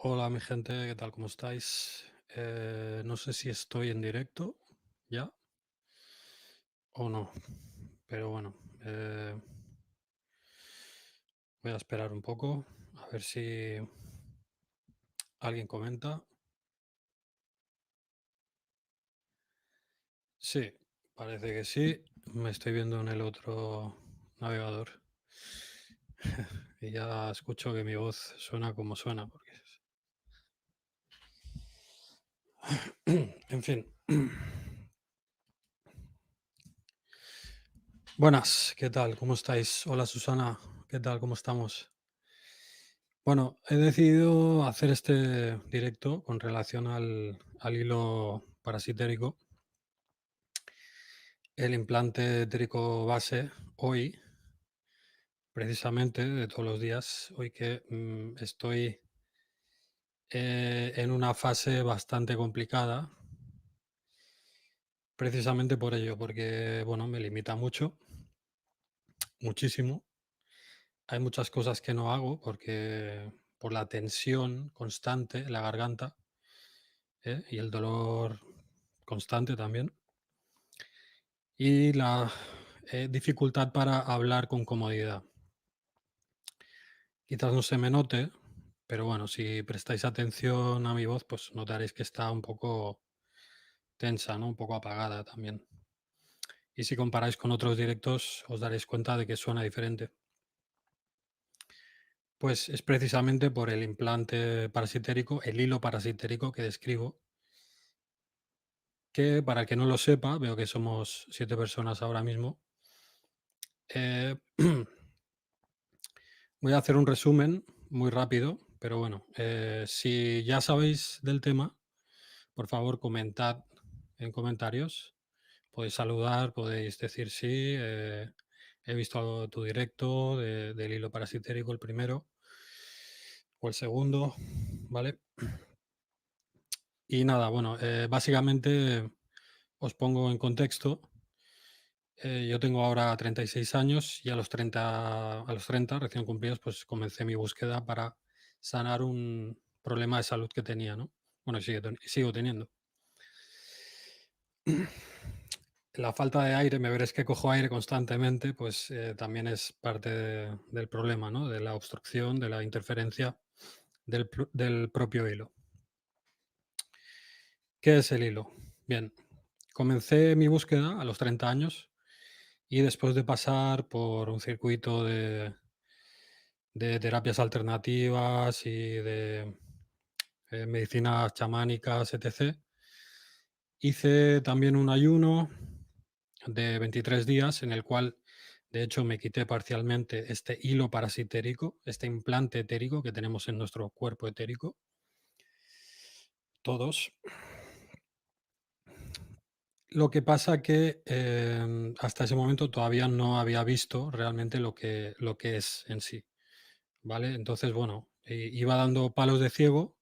Hola, mi gente, ¿qué tal? ¿Cómo estáis? No sé si estoy en directo ya o no, pero bueno, voy a esperar un poco a ver si alguien comenta. Sí, parece que sí. Me estoy viendo en el otro navegador y ya escucho que mi voz suena como suena, porque en fin. Buenas, ¿qué tal? ¿Cómo estáis? Hola, Susana, ¿qué tal? ¿Cómo estamos? Bueno, he decidido hacer este directo con relación al hilo parasitérico, el implante etérico base, hoy, precisamente, de todos los días, hoy que estoy en una fase bastante complicada, precisamente por ello, porque, bueno, me limita mucho, muchísimo. Hay muchas cosas que no hago porque por la tensión constante en la garganta, y el dolor constante también. Y la dificultad para hablar con comodidad. Quizás no se me note, pero bueno, si prestáis atención a mi voz, pues notaréis que está un poco tensa, ¿no? Un poco apagada también. Y si comparáis con otros directos, os daréis cuenta de que suena diferente. Pues es precisamente por el implante parasitérico, el hilo parasitérico que describo, que para el que no lo sepa, veo que somos 7 personas ahora mismo. eh, Voy a hacer un resumen muy rápido, pero bueno, si ya sabéis del tema, por favor comentad en comentarios. Podéis saludar, podéis decir sí, he visto tu directo del hilo parasitérico, el primero o el segundo, ¿vale? Y nada, bueno, básicamente os pongo en contexto. Yo tengo ahora 36 años y a los 30 recién cumplidos, pues comencé mi búsqueda para sanar un problema de salud que tenía, ¿no? Bueno, sigo teniendo. La falta de aire, me veréis que cojo aire constantemente, pues también es parte del problema, ¿no? De la obstrucción, de la interferencia del propio hilo. ¿Qué es el hilo? Bien, comencé mi búsqueda a los 30 años y después de pasar por un circuito de terapias alternativas y de medicinas chamánicas, etc. Hice también un ayuno de 23 días en el cual, de hecho, me quité parcialmente este hilo parasitérico, este implante etérico que tenemos en nuestro cuerpo etérico, todos. Lo que pasa que hasta ese momento todavía no había visto realmente lo que es en sí, ¿vale? Entonces, bueno, iba dando palos de ciego,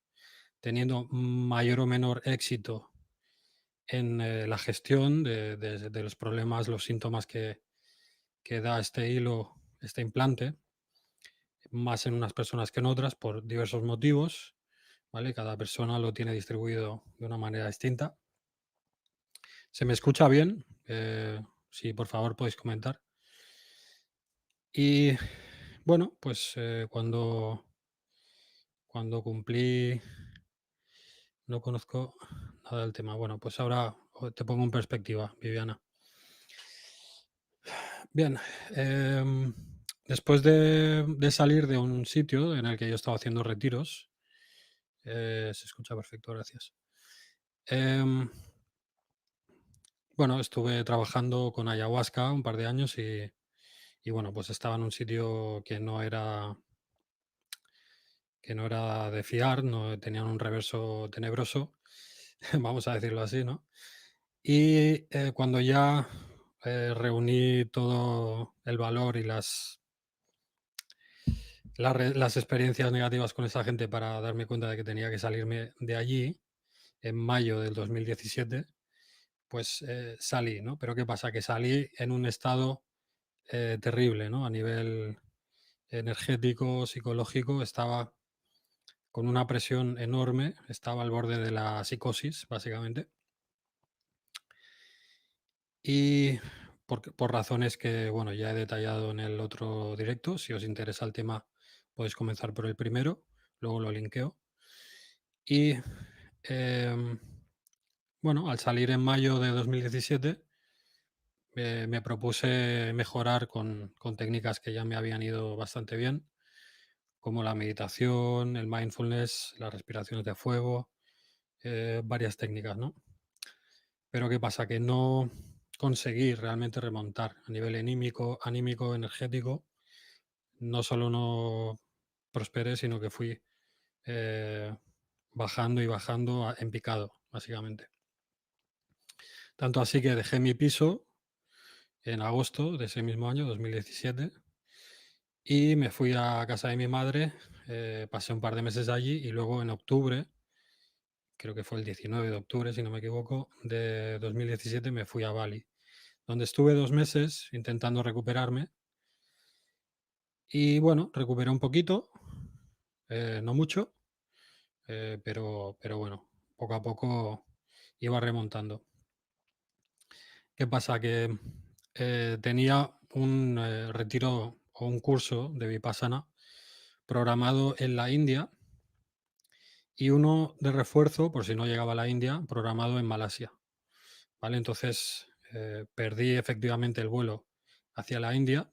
teniendo mayor o menor éxito en la gestión de los problemas, los síntomas que da este hilo, este implante, más en unas personas que en otras por diversos motivos, ¿vale? Cada persona lo tiene distribuido de una manera distinta. ¿Se me escucha bien? Sí, por favor, podéis comentar. Y bueno, pues cuando cumplí, no conozco nada del tema. Bueno, pues ahora te pongo en perspectiva, Viviana. Bien, después de salir de un sitio en el que yo estaba haciendo retiros, se escucha perfecto, gracias. Em, bueno, estuve trabajando con ayahuasca un par de años y bueno, pues estaba en un sitio que no era de fiar, no tenían un reverso tenebroso, vamos a decirlo así, ¿no? Y cuando ya reuní todo el valor y las experiencias negativas con esa gente para darme cuenta de que tenía que salirme de allí en mayo del 2017, pues salí, ¿no? Pero ¿qué pasa? Que salí en un estado terrible, ¿no? A nivel energético, psicológico, estaba con una presión enorme, estaba al borde de la psicosis, básicamente. Y por razones que, bueno, ya he detallado en el otro directo, si os interesa el tema, podéis comenzar por el primero, luego lo linkeo. Y, em, bueno, al salir en mayo de 2017, me propuse mejorar con técnicas que ya me habían ido bastante bien, como la meditación, el mindfulness, las respiraciones de fuego, varias técnicas, ¿no? Pero ¿qué pasa? Que no conseguí realmente remontar a nivel anímico, energético. No solo no prosperé, sino que fui eh, bajando y bajando en picado, básicamente. Tanto así que dejé mi piso en agosto de ese mismo año, 2017, y me fui a casa de mi madre, pasé un par de meses allí y luego en octubre, creo que fue el 19 de octubre, si no me equivoco, de 2017 me fui a Bali, donde estuve 2 meses intentando recuperarme y bueno, recuperé un poquito, no mucho, pero bueno, poco a poco iba remontando. ¿Qué pasa? Que tenía un retiro o un curso de Vipassana programado en la India y uno de refuerzo, por si no llegaba a la India, programado en Malasia. ¿Vale? Entonces perdí efectivamente el vuelo hacia la India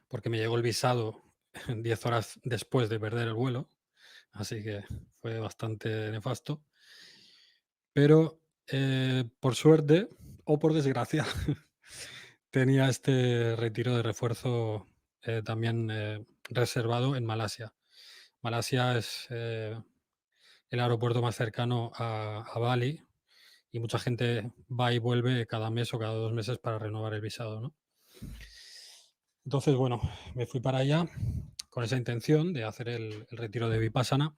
porque me llegó el visado 10 horas después de perder el vuelo, así que fue bastante nefasto. Pero por suerte o por desgracia, tenía este retiro de refuerzo también reservado en Malasia. Malasia es el aeropuerto más cercano a Bali y mucha gente va y vuelve cada mes o cada 2 meses para renovar el visado, ¿no? Entonces, bueno, me fui para allá con esa intención de hacer el retiro de Vipassana.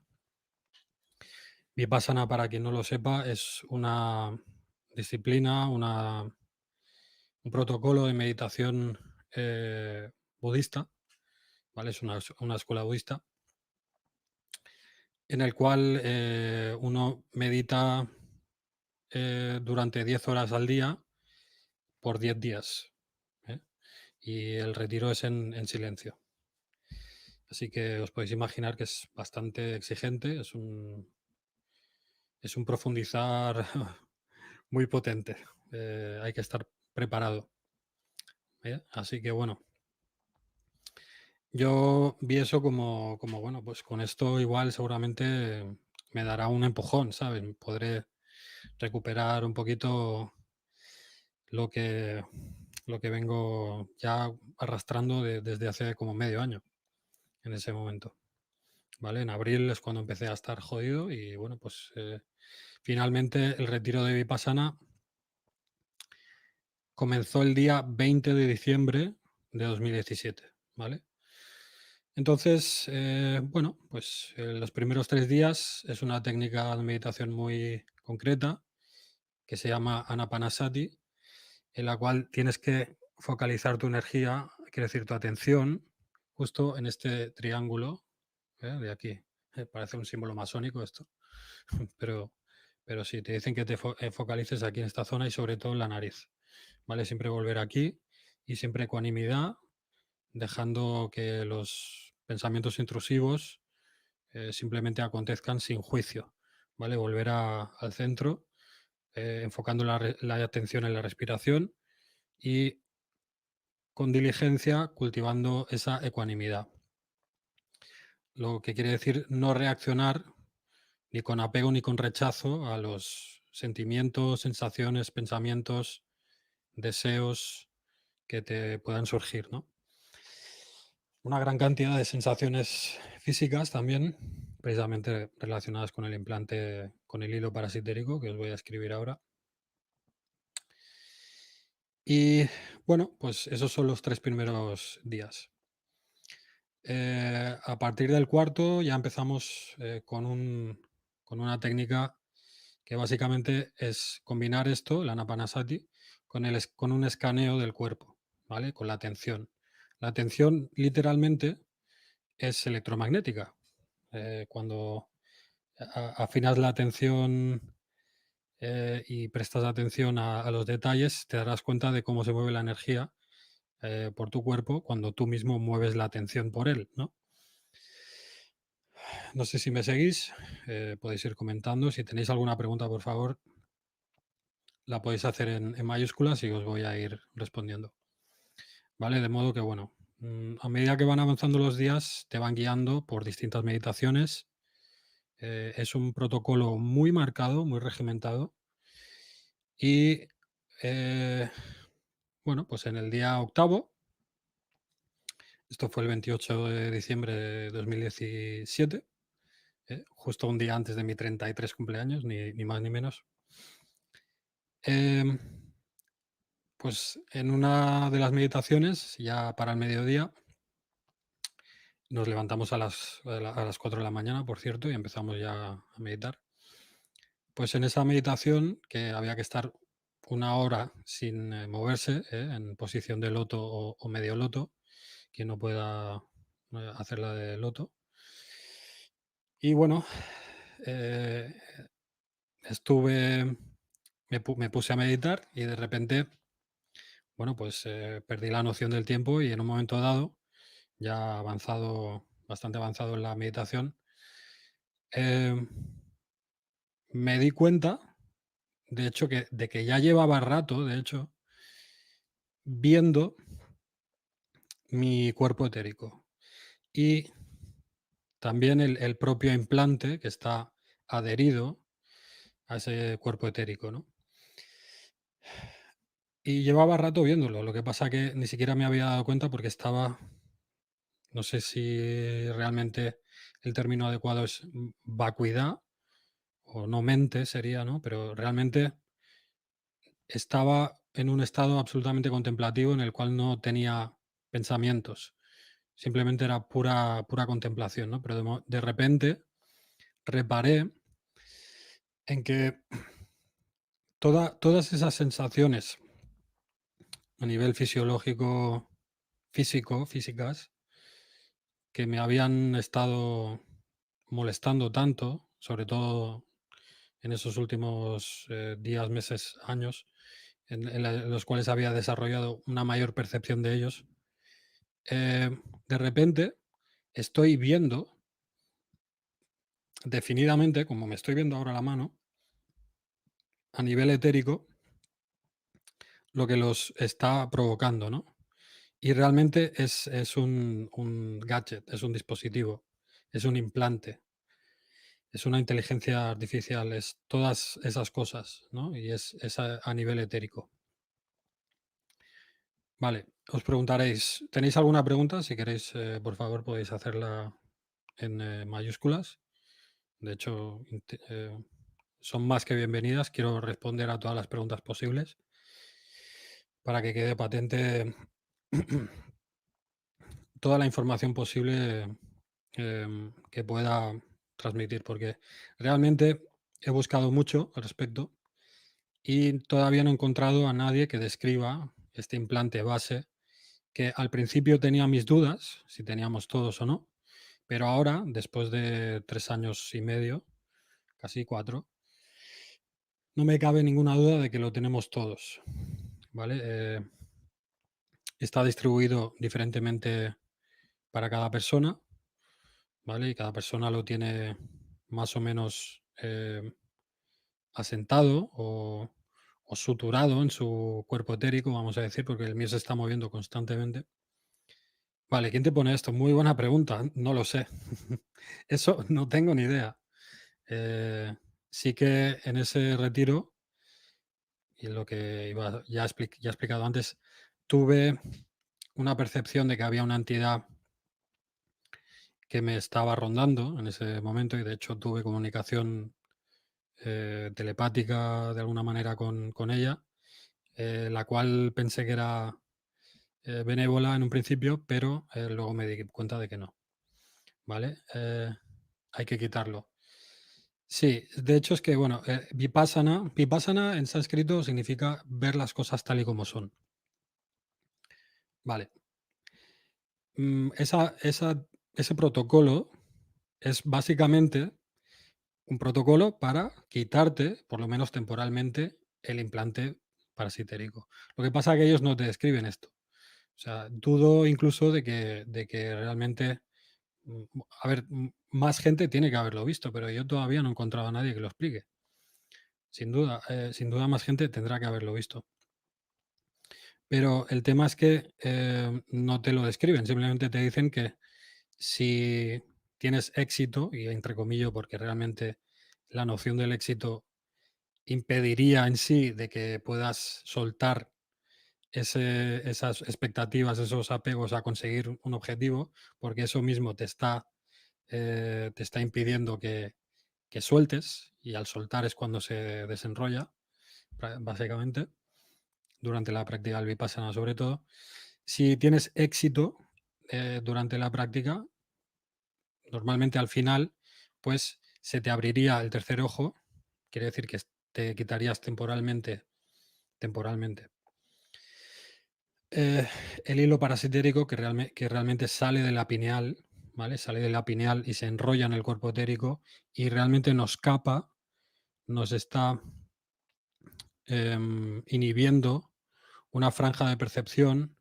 Vipassana, para quien no lo sepa, es una disciplina, un protocolo de meditación budista, ¿vale? Es una escuela budista en el cual uno medita durante 10 horas al día por 10 días. ¿Eh? Y el retiro es en silencio. Así que os podéis imaginar que es bastante exigente, es un profundizar muy potente. Hay que estar preparado. Así que bueno, yo vi eso como, bueno, pues con esto igual seguramente me dará un empujón, ¿sabes? Podré recuperar un poquito lo que, lo que vengo ya arrastrando desde hace como medio año en ese momento. ¿Vale? En abril es cuando empecé a estar jodido y bueno, pues finalmente el retiro de Vipassana comenzó el día 20 de diciembre de 2017, ¿vale? Entonces, bueno, pues los primeros 3 días es una técnica de meditación muy concreta que se llama Anapanasati, en la cual tienes que focalizar tu energía, quiere decir tu atención, justo en este triángulo de aquí. Parece un símbolo masónico esto, pero, pero sí, te dicen que te focalices aquí en esta zona y sobre todo en la nariz. ¿Vale? Siempre volver aquí y siempre ecuanimidad, dejando que los pensamientos intrusivos simplemente acontezcan sin juicio. ¿Vale? Volver al centro, enfocando la atención en la respiración y con diligencia cultivando esa ecuanimidad. Lo que quiere decir no reaccionar ni con apego ni con rechazo a los sentimientos, sensaciones, pensamientos, deseos que te puedan surgir, ¿no? Una gran cantidad de sensaciones físicas también, precisamente relacionadas con el implante, con el hilo parasitérico, que os voy a escribir ahora. Y bueno, pues esos son los 3 primeros días. A partir del cuarto ya empezamos con una técnica que básicamente es combinar esto, la Anapanasati, con un escaneo del cuerpo, ¿vale? Con la atención. La atención literalmente es electromagnética. Cuando afinas la atención y prestas atención a los detalles, te darás cuenta de cómo se mueve la energía por tu cuerpo cuando tú mismo mueves la atención por él, ¿no? No sé si me seguís, podéis ir comentando. Si tenéis alguna pregunta, por favor, la podéis hacer en mayúsculas y os voy a ir respondiendo. ¿Vale? De modo que, bueno, a medida que van avanzando los días, te van guiando por distintas meditaciones. Es un protocolo muy marcado, muy regimentado. Y bueno, pues en el día octavo, esto fue el 28 de diciembre de 2017, justo un día antes de mi 33 cumpleaños, ni más ni menos. Em, pues en una de las meditaciones, ya para el mediodía, nos levantamos a las 4 de la mañana, por cierto, y empezamos ya a meditar. Pues en esa meditación, que había que estar una hora sin moverse, en posición de loto o medio loto, quien no pueda hacerla de loto. Y bueno, eh, estuve, me puse a meditar y de repente, bueno, pues perdí la noción del tiempo y en un momento dado, ya avanzado, bastante avanzado en la meditación, em, me di cuenta, de hecho, de que ya llevaba rato, de hecho, viendo mi cuerpo etérico y también el propio implante que está adherido a ese cuerpo etérico, ¿no? Y llevaba rato viéndolo, lo que pasa que ni siquiera me había dado cuenta porque estaba, no sé si realmente el término adecuado es vacuidad o no mente sería, ¿no? Pero realmente estaba en un estado absolutamente contemplativo en el cual no tenía pensamientos, simplemente era pura contemplación, ¿no? Pero de repente reparé en que todas esas sensaciones a nivel fisiológico, físicas, que me habían estado molestando tanto, sobre todo en esos últimos días, meses, años, en los cuales había desarrollado una mayor percepción de ellos, eh, de repente estoy viendo definidamente, como me estoy viendo ahora la mano, a nivel etérico, lo que los está provocando, ¿no? Y realmente es un gadget, es un dispositivo, es un implante, es una inteligencia artificial, es todas esas cosas, ¿no? Y es a nivel etérico. Vale, os preguntaréis, ¿tenéis alguna pregunta? Si queréis, por favor, podéis hacerla en mayúsculas. De hecho, son más que bienvenidas. Quiero responder a todas las preguntas posibles para que quede patente toda la información posible que pueda transmitir, porque realmente he buscado mucho al respecto y todavía no he encontrado a nadie que describa este implante base, que al principio tenía mis dudas, si teníamos todos o no, pero ahora, después de 3 años y medio, casi 4, no me cabe ninguna duda de que lo tenemos todos, ¿vale? Está distribuido diferentemente para cada persona, ¿vale? Y cada persona lo tiene más o menos asentado o suturado en su cuerpo etérico, vamos a decir, porque el mío se está moviendo constantemente. Vale, ¿quién te pone esto? Muy buena pregunta, no lo sé. Eso no tengo ni idea. Sí que en ese retiro, y lo que ya he explicado antes, tuve una percepción de que había una entidad que me estaba rondando en ese momento y de hecho tuve comunicación telepática de alguna manera con ella, la cual pensé que era benévola en un principio, pero luego me di cuenta de que no, ¿vale? Hay que quitarlo. Sí, de hecho es que, bueno, vipassana en sánscrito significa ver las cosas tal y como son. Vale. Ese protocolo es básicamente un protocolo para quitarte, por lo menos temporalmente, el implante parasitérico. Lo que pasa es que ellos no te describen esto. O sea, dudo incluso de que realmente, a ver, más gente tiene que haberlo visto, pero yo todavía no he encontrado a nadie que lo explique. Sin duda más gente tendrá que haberlo visto. Pero el tema es que no te lo describen, simplemente te dicen que si tienes éxito, y entre comillas, porque realmente la noción del éxito impediría en sí de que puedas soltar esas expectativas, esos apegos a conseguir un objetivo, porque eso mismo te está impidiendo que sueltes, y al soltar es cuando se desenrolla, básicamente, durante la práctica del Vipassana sobre todo. Si tienes éxito durante la práctica, normalmente al final, pues se te abriría el tercer ojo, quiere decir que te quitarías temporalmente eh, el hilo parasitérico que realmente sale de la pineal, ¿vale? Sale de la pineal y se enrolla en el cuerpo etérico y realmente nos capa, nos está inhibiendo una franja de percepción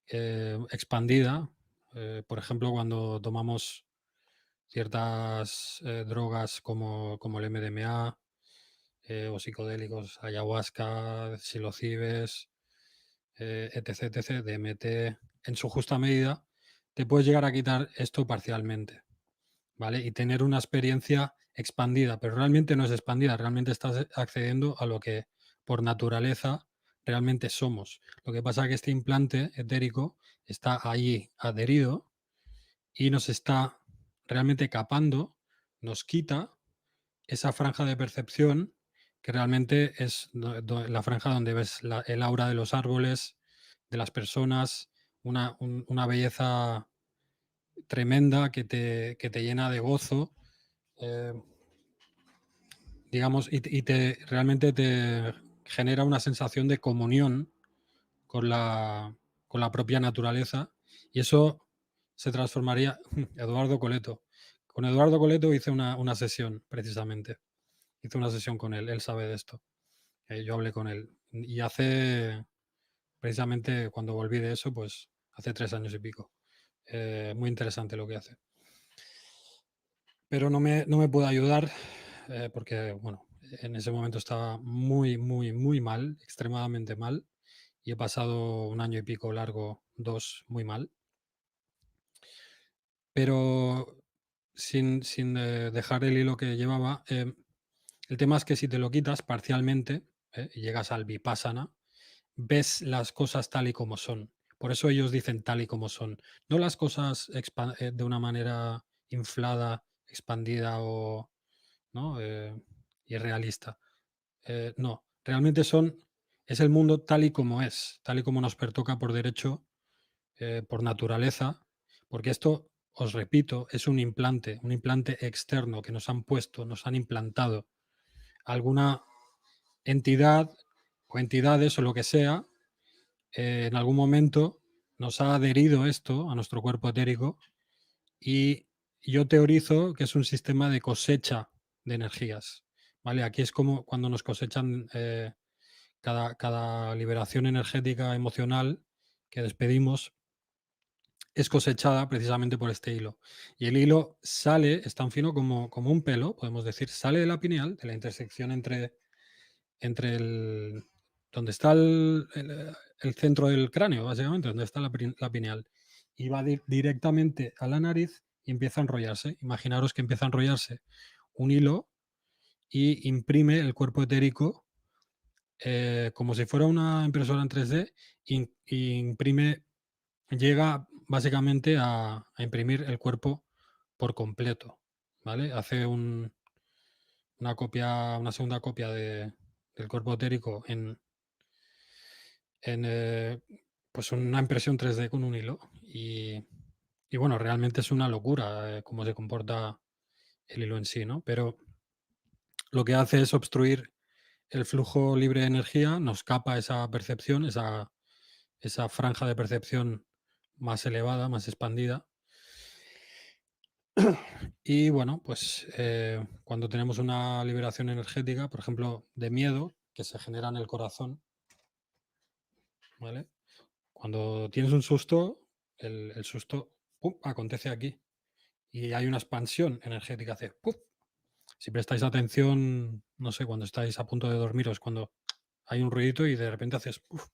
expandida. Por ejemplo, cuando tomamos ciertas drogas como el MDMA o psicodélicos, ayahuasca, psilocibes, etc, etc, DMT, en su justa medida, te puedes llegar a quitar esto parcialmente, ¿vale? Y tener una experiencia expandida, pero realmente no es expandida, realmente estás accediendo a lo que por naturaleza realmente somos. Lo que pasa es que este implante etérico está ahí adherido y nos está realmente capando, nos quita esa franja de percepción que realmente es la franja donde ves el aura de los árboles, de las personas, una belleza tremenda que te llena de gozo, eh, digamos, realmente te genera una sensación de comunión con la propia naturaleza, y eso se transformaría. Eduardo Coleto. Con Eduardo Coleto hice una sesión, precisamente. Hice una sesión con él, él sabe de esto. Yo hablé con él. Y precisamente cuando volví de eso, pues hace 3 años y pico. Muy interesante lo que hace. Pero no me puede ayudar porque, bueno, en ese momento estaba muy, muy, muy mal, extremadamente mal. Y he pasado un año y pico largo, 2, muy mal. Pero sin dejar el hilo que llevaba, el tema es que si te lo quitas parcialmente y llegas al vipassana, ves las cosas tal y como son. Por eso ellos dicen tal y como son. No las cosas de una manera inflada, expandida o, ¿no? Irrealista. No, realmente es el mundo tal y como es, tal y como nos pertoca por derecho, por naturaleza, porque esto, os repito, es un implante externo que nos han puesto, nos han implantado alguna entidad o entidades o lo que sea, en algún momento nos ha adherido esto a nuestro cuerpo etérico, y yo teorizo que es un sistema de cosecha de energías. ¿Vale? Aquí es como cuando nos cosechan cada liberación energética emocional que despedimos, es cosechada precisamente por este hilo. Y el hilo es tan fino como un pelo, podemos decir, sale de la pineal, de la intersección entre donde está el centro del cráneo, básicamente, donde está la pineal, y va directamente a la nariz y empieza a enrollarse. Imaginaros que empieza a enrollarse un hilo y imprime el cuerpo etérico como si fuera una impresora en 3D, imprime, llega básicamente a imprimir el cuerpo por completo, ¿vale? Hace una segunda copia del cuerpo etérico en pues una impresión 3D con un hilo. Y bueno, realmente es una locura cómo se comporta el hilo en sí, ¿no? Pero lo que hace es obstruir el flujo libre de energía, nos capa esa percepción, esa franja de percepción más elevada, más expandida. Y bueno, pues cuando tenemos una liberación energética, por ejemplo, de miedo, que se genera en el corazón, ¿vale? Cuando tienes un susto, el susto ¡pum! Acontece aquí y hay una expansión energética, hace ¡pum! Si prestáis atención, no sé, cuando estáis a punto de dormiros, cuando hay un ruidito y de repente haces ¡puf!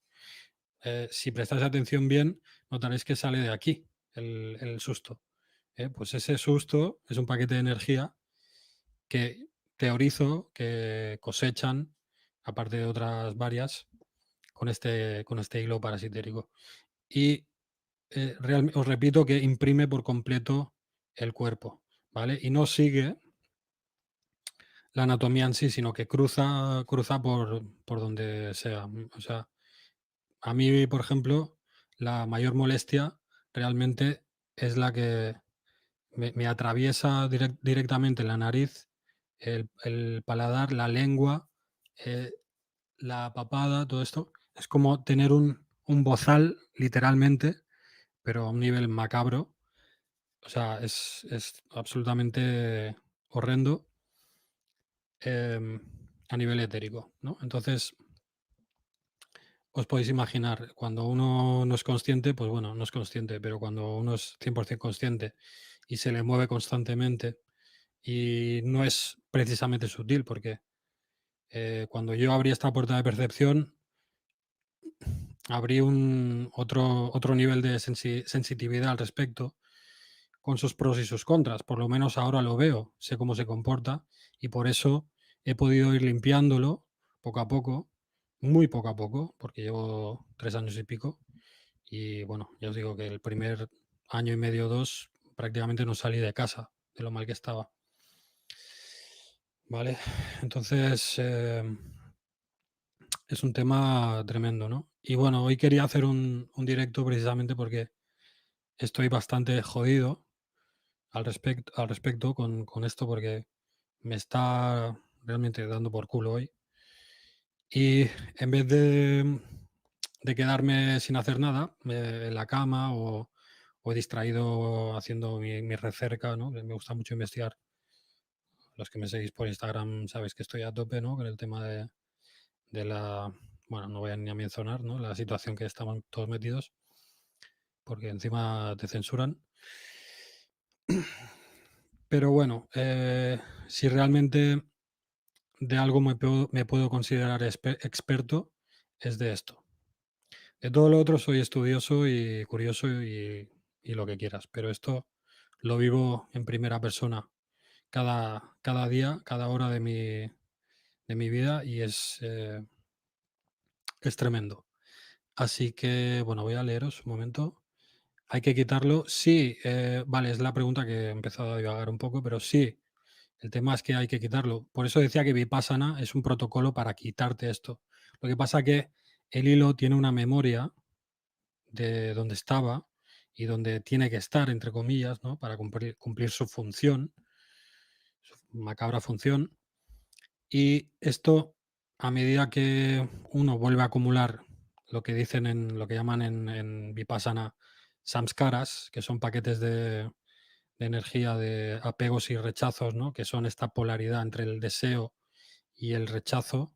Si prestáis atención bien, notaréis que sale de aquí el susto. Pues ese susto es un paquete de energía que teorizo que cosechan, aparte de otras varias, con este hilo parasitérico. Y os repito que imprime por completo el cuerpo, ¿vale? Y no sigue la anatomía en sí, sino que cruza por donde sea. O sea, a mí, por ejemplo, la mayor molestia realmente es la que me atraviesa directamente la nariz, el paladar, la lengua, eh, la papada, todo esto. Es como tener un bozal, literalmente, pero a un nivel macabro. O sea, es absolutamente horrendo, em, a nivel etérico, ¿no? Entonces, os podéis imaginar, cuando uno no es consciente, pues bueno, no es consciente, pero cuando uno es 100% consciente y se le mueve constantemente y no es precisamente sutil, porque cuando yo abrí esta puerta de percepción, abrí otro nivel de sensitividad al respecto, con sus pros y sus contras. Por lo menos ahora lo veo, sé cómo se comporta y por eso he podido ir limpiándolo poco a poco, muy poco a poco, porque llevo 3 años y pico. Y bueno, ya os digo que el primer año y medio, 2, prácticamente no salí de casa de lo mal que estaba. ¿Vale? Entonces, es un tema tremendo, ¿no? Y bueno, hoy quería hacer un directo precisamente porque estoy bastante jodido al respecto con esto, porque me está realmente dando por culo hoy. Y en vez de quedarme sin hacer nada, en la cama o distraído haciendo mi recerca, ¿no? Que me gusta mucho investigar. Los que me seguís por Instagram sabéis que estoy a tope, ¿no? Con el tema de la, bueno, no voy a ni a mencionar, ¿no? La situación que estamos todos metidos, porque encima te censuran. Pero bueno, si realmente de algo me puedo considerar experto, es de esto. De todo lo otro soy estudioso y curioso y lo que quieras, pero esto lo vivo en primera persona cada día, cada hora de mi vida y es tremendo. Así que, bueno, voy a leeros un momento. ¿Hay que quitarlo? Sí, vale, es la pregunta que he empezado a divagar un poco, pero sí, el tema es que hay que quitarlo. Por eso decía que Vipassana es un protocolo para quitarte esto. Lo que pasa que el hilo tiene una memoria de donde estaba y donde tiene que estar, entre comillas, ¿no? Para cumplir su función, su macabra función. Y esto, a medida que uno vuelve a acumular lo que dicen en lo que llaman en Vipassana samskaras, que son paquetes de energía de apegos y rechazos, ¿no? Que son esta polaridad entre el deseo y el rechazo,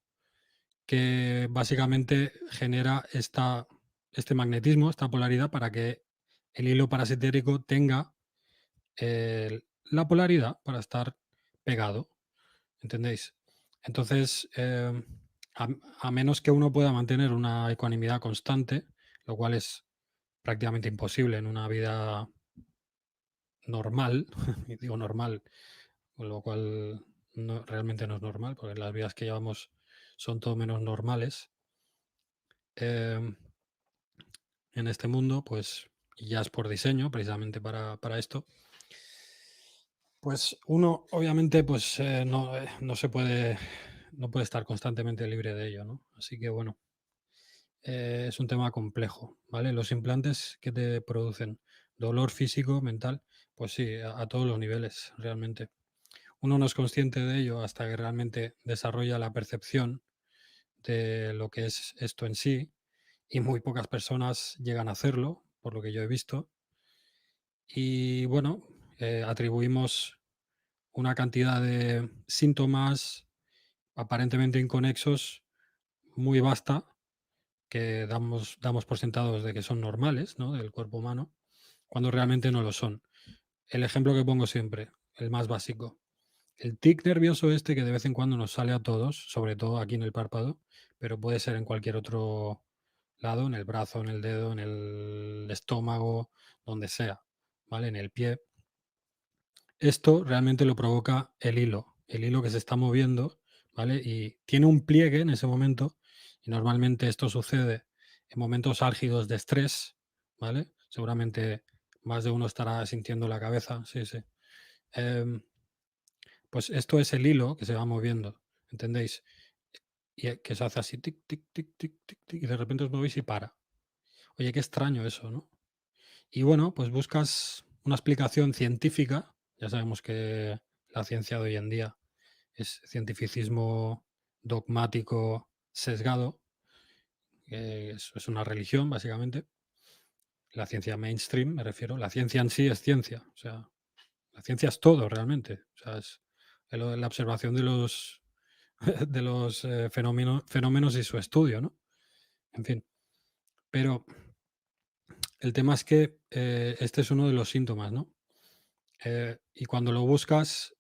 que básicamente genera este magnetismo, esta polaridad, para que el hilo parasitérico tenga la polaridad para estar pegado, ¿entendéis? Entonces, a, a menos que uno pueda mantener una ecuanimidad constante, lo cual es prácticamente imposible en una vida normal, y digo normal, con lo cual realmente no es normal, porque las vidas que llevamos son todo menos normales. em, en este mundo, pues ya es por diseño, precisamente para esto. Pues uno, obviamente, pues no se puede, no puede estar constantemente libre de ello, ¿no? Así que bueno, es un tema complejo, ¿vale? Los implantes que te producen dolor físico, mental, pues sí, a todos los niveles, realmente. Uno no es consciente de ello hasta que realmente desarrolla la percepción de lo que es esto en sí, y muy pocas personas llegan a hacerlo, por lo que yo he visto. Y bueno, atribuimos una cantidad de síntomas aparentemente inconexos muy vasta que damos por sentados de que son normales, ¿no? Del cuerpo humano, cuando realmente no lo son. El ejemplo que pongo siempre, el más básico. El tic nervioso este que de vez en cuando nos sale a todos, sobre todo aquí en el párpado, pero puede ser en cualquier otro lado, en el brazo, en el dedo, en el estómago, donde sea, ¿vale? En el pie. Esto realmente lo provoca el hilo que se está moviendo, ¿vale? Y tiene un pliegue en ese momento, y normalmente esto sucede en momentos álgidos de estrés, ¿vale? Seguramente más de uno estará sintiendo la cabeza, sí, sí. Em, pues esto es el hilo que se va moviendo, ¿entendéis? Y que se hace así, tic, tic, tic, tic, tic, tic, y de repente os movéis y para. Oye, qué extraño eso, ¿no? Y bueno, pues buscas una explicación científica. Ya sabemos que la ciencia de hoy en día es cientificismo dogmático sesgado, que es una religión, básicamente. La ciencia mainstream, me refiero. La ciencia en sí es ciencia. O sea, la ciencia es todo realmente. O sea, es la observación de los, de los fenómenos y su estudio, ¿no? En fin. Pero el tema es que este es uno de los síntomas, ¿no? Y cuando lo buscas,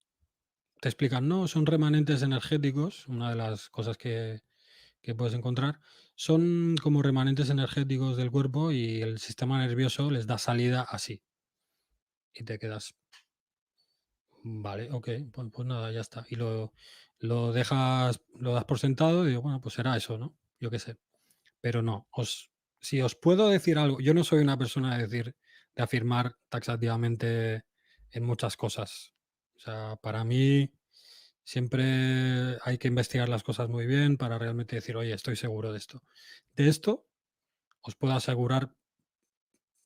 te explican, no, son remanentes energéticos, una de las cosas que puedes encontrar, son como remanentes energéticos del cuerpo y el sistema nervioso les da salida así. Y te quedas, vale, ok, pues nada, ya está. Y lo dejas, lo das por sentado y digo, bueno, pues será eso, ¿no? Yo qué sé. Pero no, si os puedo decir algo, yo no soy una persona de afirmar taxativamente en muchas cosas. O sea, para mí siempre hay que investigar las cosas muy bien para realmente decir, oye, estoy seguro de esto. De esto os puedo asegurar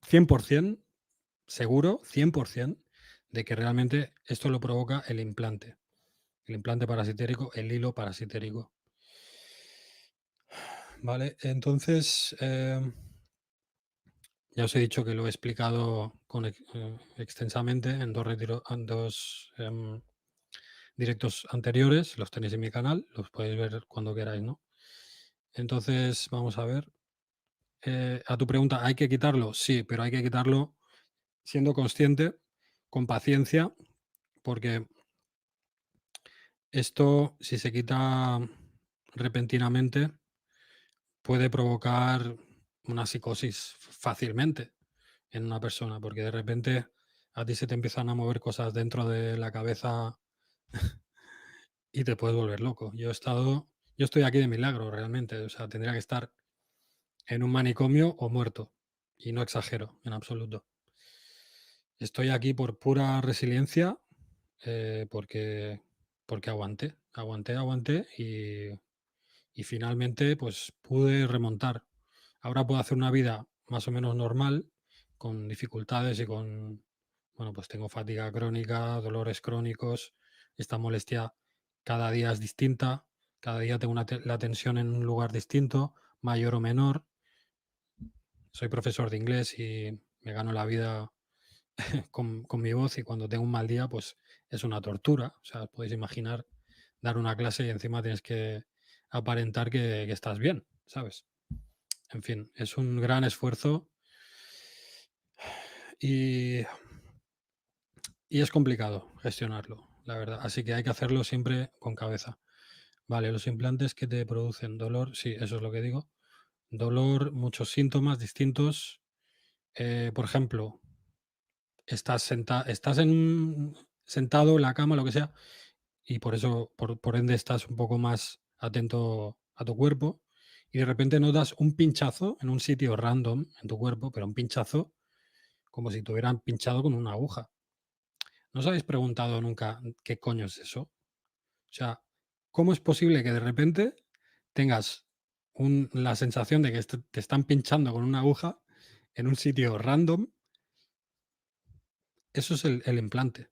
100% seguro, 100% de que realmente esto lo provoca el implante parasitérico, el hilo parasitérico. Vale, entonces ya os he dicho que lo he explicado extensamente en dos directos anteriores, los tenéis en mi canal, los podéis ver cuando queráis, ¿no? Entonces, vamos a ver. A tu pregunta, ¿hay que quitarlo? Sí, pero hay que quitarlo siendo consciente, con paciencia, porque esto, si se quita repentinamente, puede provocar una psicosis fácilmente en una persona, porque de repente a ti se te empiezan a mover cosas dentro de la cabeza y te puedes volver loco. Yo estoy aquí de milagro realmente, o sea, tendría que estar en un manicomio o muerto, y no exagero en absoluto. Estoy aquí por pura resiliencia, porque, porque aguanté y finalmente pues pude remontar. Ahora puedo hacer una vida más o menos normal, con dificultades y con, bueno, pues tengo fatiga crónica, dolores crónicos, esta molestia cada día es distinta, cada día tengo la tensión en un lugar distinto, mayor o menor. Soy profesor de inglés y me gano la vida con mi voz y cuando tengo un mal día, pues es una tortura. O sea, os podéis imaginar dar una clase y encima tienes que aparentar que estás bien, ¿sabes? En fin, es un gran esfuerzo y, y es complicado gestionarlo, la verdad. Así que hay que hacerlo siempre con cabeza. Vale, los implantes que te producen dolor, sí, eso es lo que digo. Dolor, muchos síntomas distintos. Por ejemplo, sentado en la cama, lo que sea, y por eso, por ende, estás un poco más atento a tu cuerpo y de repente notas un pinchazo en un sitio random en tu cuerpo, pero un pinchazo como si te hubieran pinchado con una aguja. ¿No os habéis preguntado nunca qué coño es eso? O sea, ¿cómo es posible que de repente tengas la sensación de que te están pinchando con una aguja en un sitio random? Eso es el implante.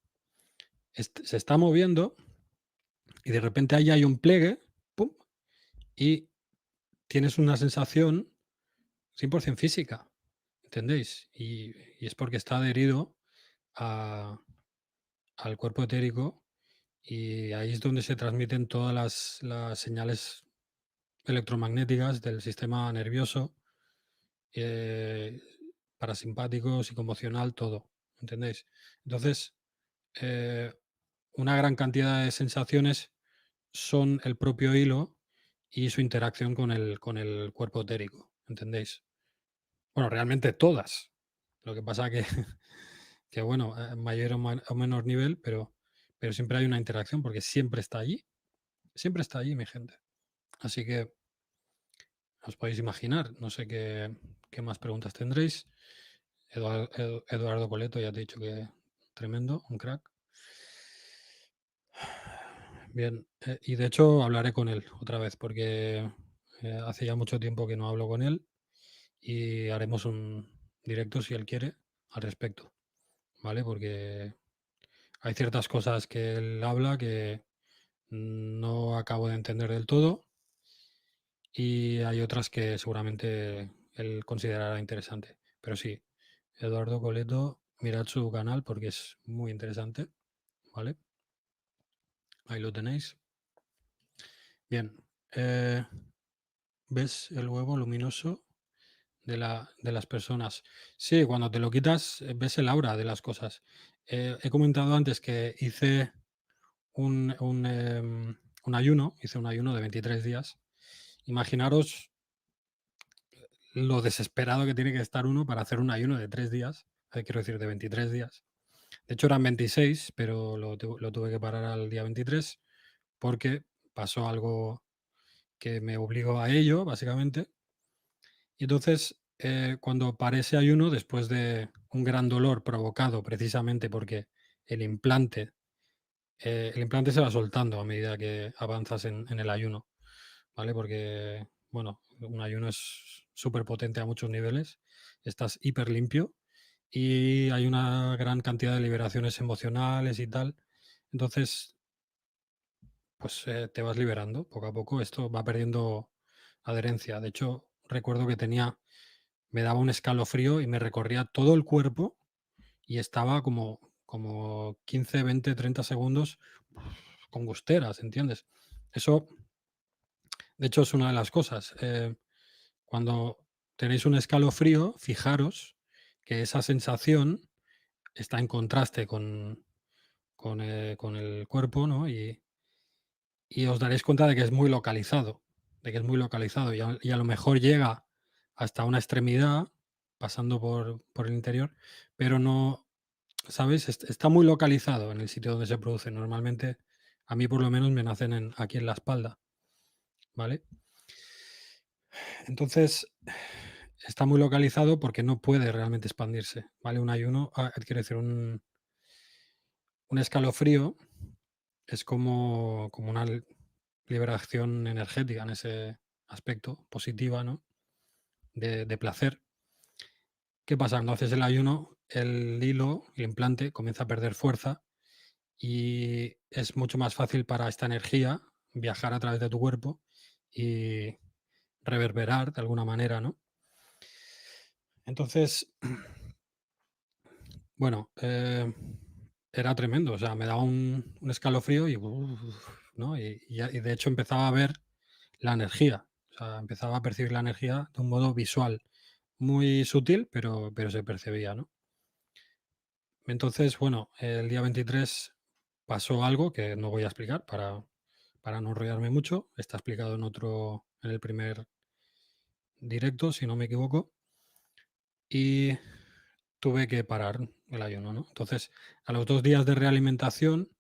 Se está moviendo y de repente ahí hay un pliegue, ¡pum! Y tienes una sensación 100% física, ¿entendéis? Y es porque está adherido a, al cuerpo etérico y ahí es donde se transmiten todas las señales electromagnéticas del sistema nervioso, eh, parasimpático, psicoemocional, todo, ¿entendéis? Entonces, eh, una gran cantidad de sensaciones son el propio hilo y su interacción con el cuerpo etérico, ¿entendéis? Bueno, realmente todas. Lo que pasa que, que bueno, en mayor o menor nivel, pero siempre hay una interacción porque siempre está allí, mi gente. Así que os podéis imaginar, no sé qué más preguntas tendréis. Eduardo Coleto, ya te he dicho que tremendo, un crack. Bien, y de hecho hablaré con él otra vez porque hace ya mucho tiempo que no hablo con él y haremos un directo si él quiere al respecto, ¿vale? Porque hay ciertas cosas que él habla que no acabo de entender del todo y hay otras que seguramente él considerará interesante. Pero sí, Eduardo Coleto, mirad su canal porque es muy interesante, ¿vale? Ahí lo tenéis. Bien, ¿ves el huevo luminoso de las personas? Sí, cuando te lo quitas, ves el aura de las cosas. He comentado antes que hice un ayuno, hice un ayuno de 23 días. Imaginaros lo desesperado que tiene que estar uno para hacer un ayuno de 3 días, quiero decir, de 23 días. De hecho, eran 26, pero lo tuve que parar al día 23 porque pasó algo que me obligó a ello, básicamente. Y entonces, cuando paré ese ayuno, después de un gran dolor provocado precisamente porque el implante, el implante se va soltando a medida que avanzas en el ayuno, ¿vale? Porque, bueno, un ayuno es súper potente a muchos niveles, estás hiper limpio y hay una gran cantidad de liberaciones emocionales y tal. Entonces, pues te vas liberando poco a poco, esto va perdiendo adherencia. De hecho, recuerdo que me daba un escalofrío y me recorría todo el cuerpo y estaba como 15, 20, 30 segundos con gusteras, ¿entiendes? Eso, de hecho, es una de las cosas. Cuando tenéis un escalofrío, fijaros que esa sensación está en contraste con el cuerpo, ¿no? Y os daréis cuenta de que es muy localizado, de que es muy localizado y a lo mejor llega hasta una extremidad, pasando por el interior, pero no, ¿sabes? Está muy localizado en el sitio donde se produce. Normalmente, a mí por lo menos me nacen aquí en la espalda, ¿vale? Entonces, está muy localizado porque no puede realmente expandirse, ¿vale? Un ayuno, quiero decir, un escalofrío es como una liberación energética en ese aspecto, positiva, ¿no? De placer. ¿Qué pasa? Cuando haces el ayuno, el hilo, el implante, comienza a perder fuerza y es mucho más fácil para esta energía viajar a través de tu cuerpo y reverberar de alguna manera, ¿no? Entonces, bueno, era tremendo, o sea, me daba un escalofrío y, ¿no? Y de hecho empezaba a ver la energía, o sea, empezaba a percibir la energía de un modo visual, muy sutil, pero se percibía, ¿no? Entonces, bueno, el día 23 pasó algo que no voy a explicar para no enrollarme mucho. Está explicado en el primer directo, si no me equivoco. Y tuve que parar el ayuno, ¿no? Entonces, a los 2 días de realimentación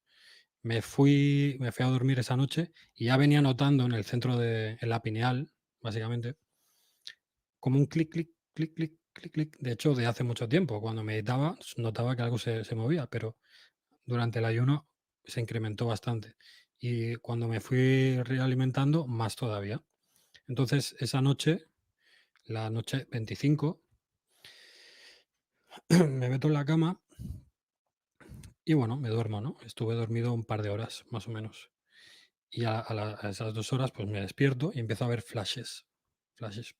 me fui a dormir esa noche y ya venía notando en el centro en la pineal, básicamente, como un clic, clic, clic, clic, clic, clic. De hecho, de hace mucho tiempo, cuando meditaba, notaba que algo se movía, pero durante el ayuno se incrementó bastante. Y cuando me fui realimentando, más todavía. Entonces, esa noche, la noche 25, me meto en la cama y bueno, me duermo, ¿no? Estuve dormido un par de horas, más o menos. Y a esas 2 horas, pues me despierto y empiezo a ver flashes. Flashes.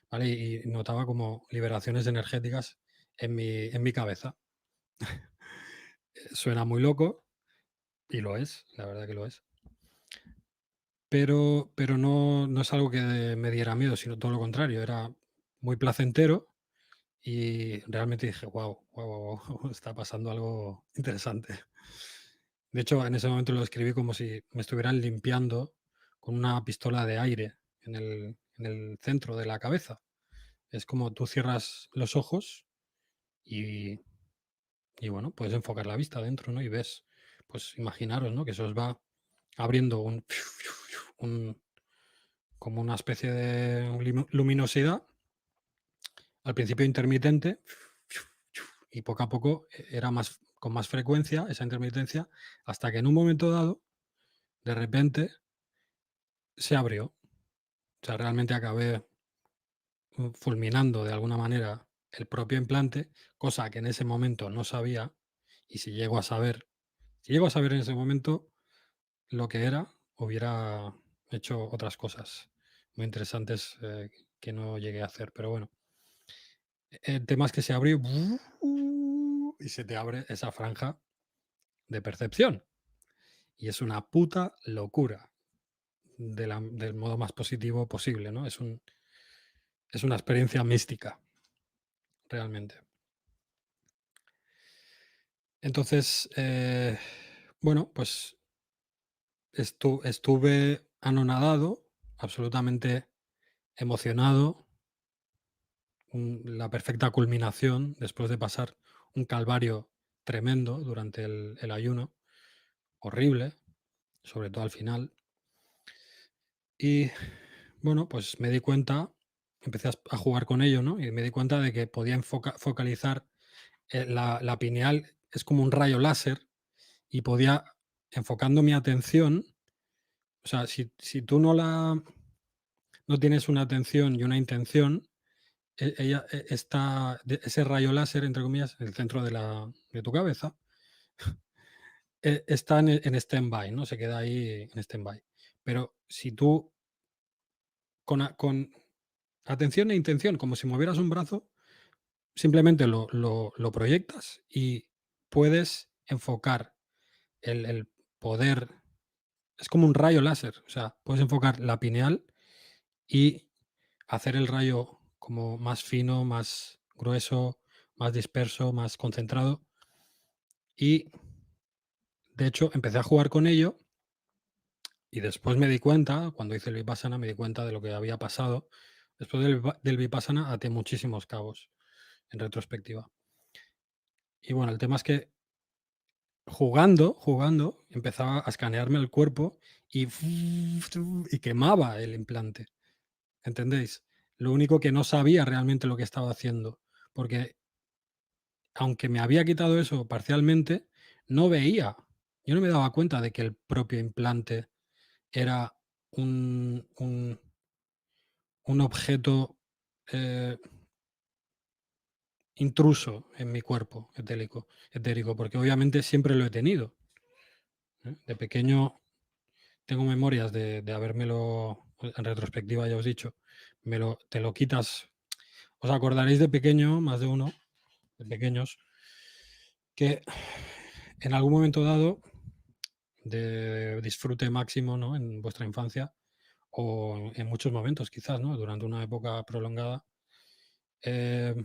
¿Vale? Y notaba como liberaciones energéticas en mi cabeza. Suena muy loco y lo es, la verdad que lo es. Pero no es algo que me diera miedo, sino todo lo contrario, era muy placentero y realmente dije: "Guau, guau, guau, guau, está pasando algo interesante". De hecho, en ese momento lo describí como si me estuvieran limpiando con una pistola de aire en el centro de la cabeza. Es como tú cierras los ojos y bueno, puedes enfocar la vista dentro, ¿no? Y ves, pues imaginaros, ¿no? Que se os va abriendo un como una especie de luminosidad, al principio intermitente, y poco a poco era más con más frecuencia esa intermitencia, hasta que en un momento dado, de repente, se abrió. O sea, realmente acabé fulminando de alguna manera el propio implante, cosa que en ese momento no sabía, y si llego a saber en ese momento lo que era, hubiera hecho otras cosas muy interesantes, que no llegué a hacer, pero bueno. El tema es que se abre y se te abre esa franja de percepción, y es una puta locura del modo más positivo posible, ¿no? Es una experiencia mística, realmente. Entonces, bueno, pues estuve anonadado, absolutamente emocionado, la perfecta culminación después de pasar un calvario tremendo durante el ayuno, horrible, sobre todo al final. Y bueno, pues me di cuenta, empecé a jugar con ello, ¿no? Y me di cuenta de que podía focalizar la pineal, es como un rayo láser, y podía, enfocando mi atención, o sea, si tú no tienes una atención y una intención, ella está, ese rayo láser, entre comillas, en el centro de tu cabeza, está en stand-by, ¿no? Se queda ahí en stand-by. Pero si tú con atención e intención, como si movieras un brazo, simplemente lo proyectas y puedes enfocar el poder, es como un rayo láser, o sea, puedes enfocar la pineal y hacer el rayo como más fino, más grueso, más disperso, más concentrado. Y de hecho empecé a jugar con ello y después me di cuenta, cuando hice el Vipassana, me di cuenta de lo que había pasado. Después del Vipassana até muchísimos cabos en retrospectiva. Y bueno, el tema es que jugando, empezaba a escanearme el cuerpo y y quemaba el implante, ¿entendéis? Lo único que no sabía realmente lo que estaba haciendo, porque aunque me había quitado eso parcialmente, no veía. Yo no me daba cuenta de que el propio implante era un objeto, eh, intruso en mi cuerpo etérico, porque obviamente siempre lo he tenido, ¿eh? De pequeño tengo memorias de habérmelo, en retrospectiva ya os he dicho, te lo quitas. Os acordaréis de pequeño, más de uno, de pequeños, que en algún momento dado de disfrute máximo, ¿no? En vuestra infancia o en muchos momentos quizás, ¿no? Durante una época prolongada, eh,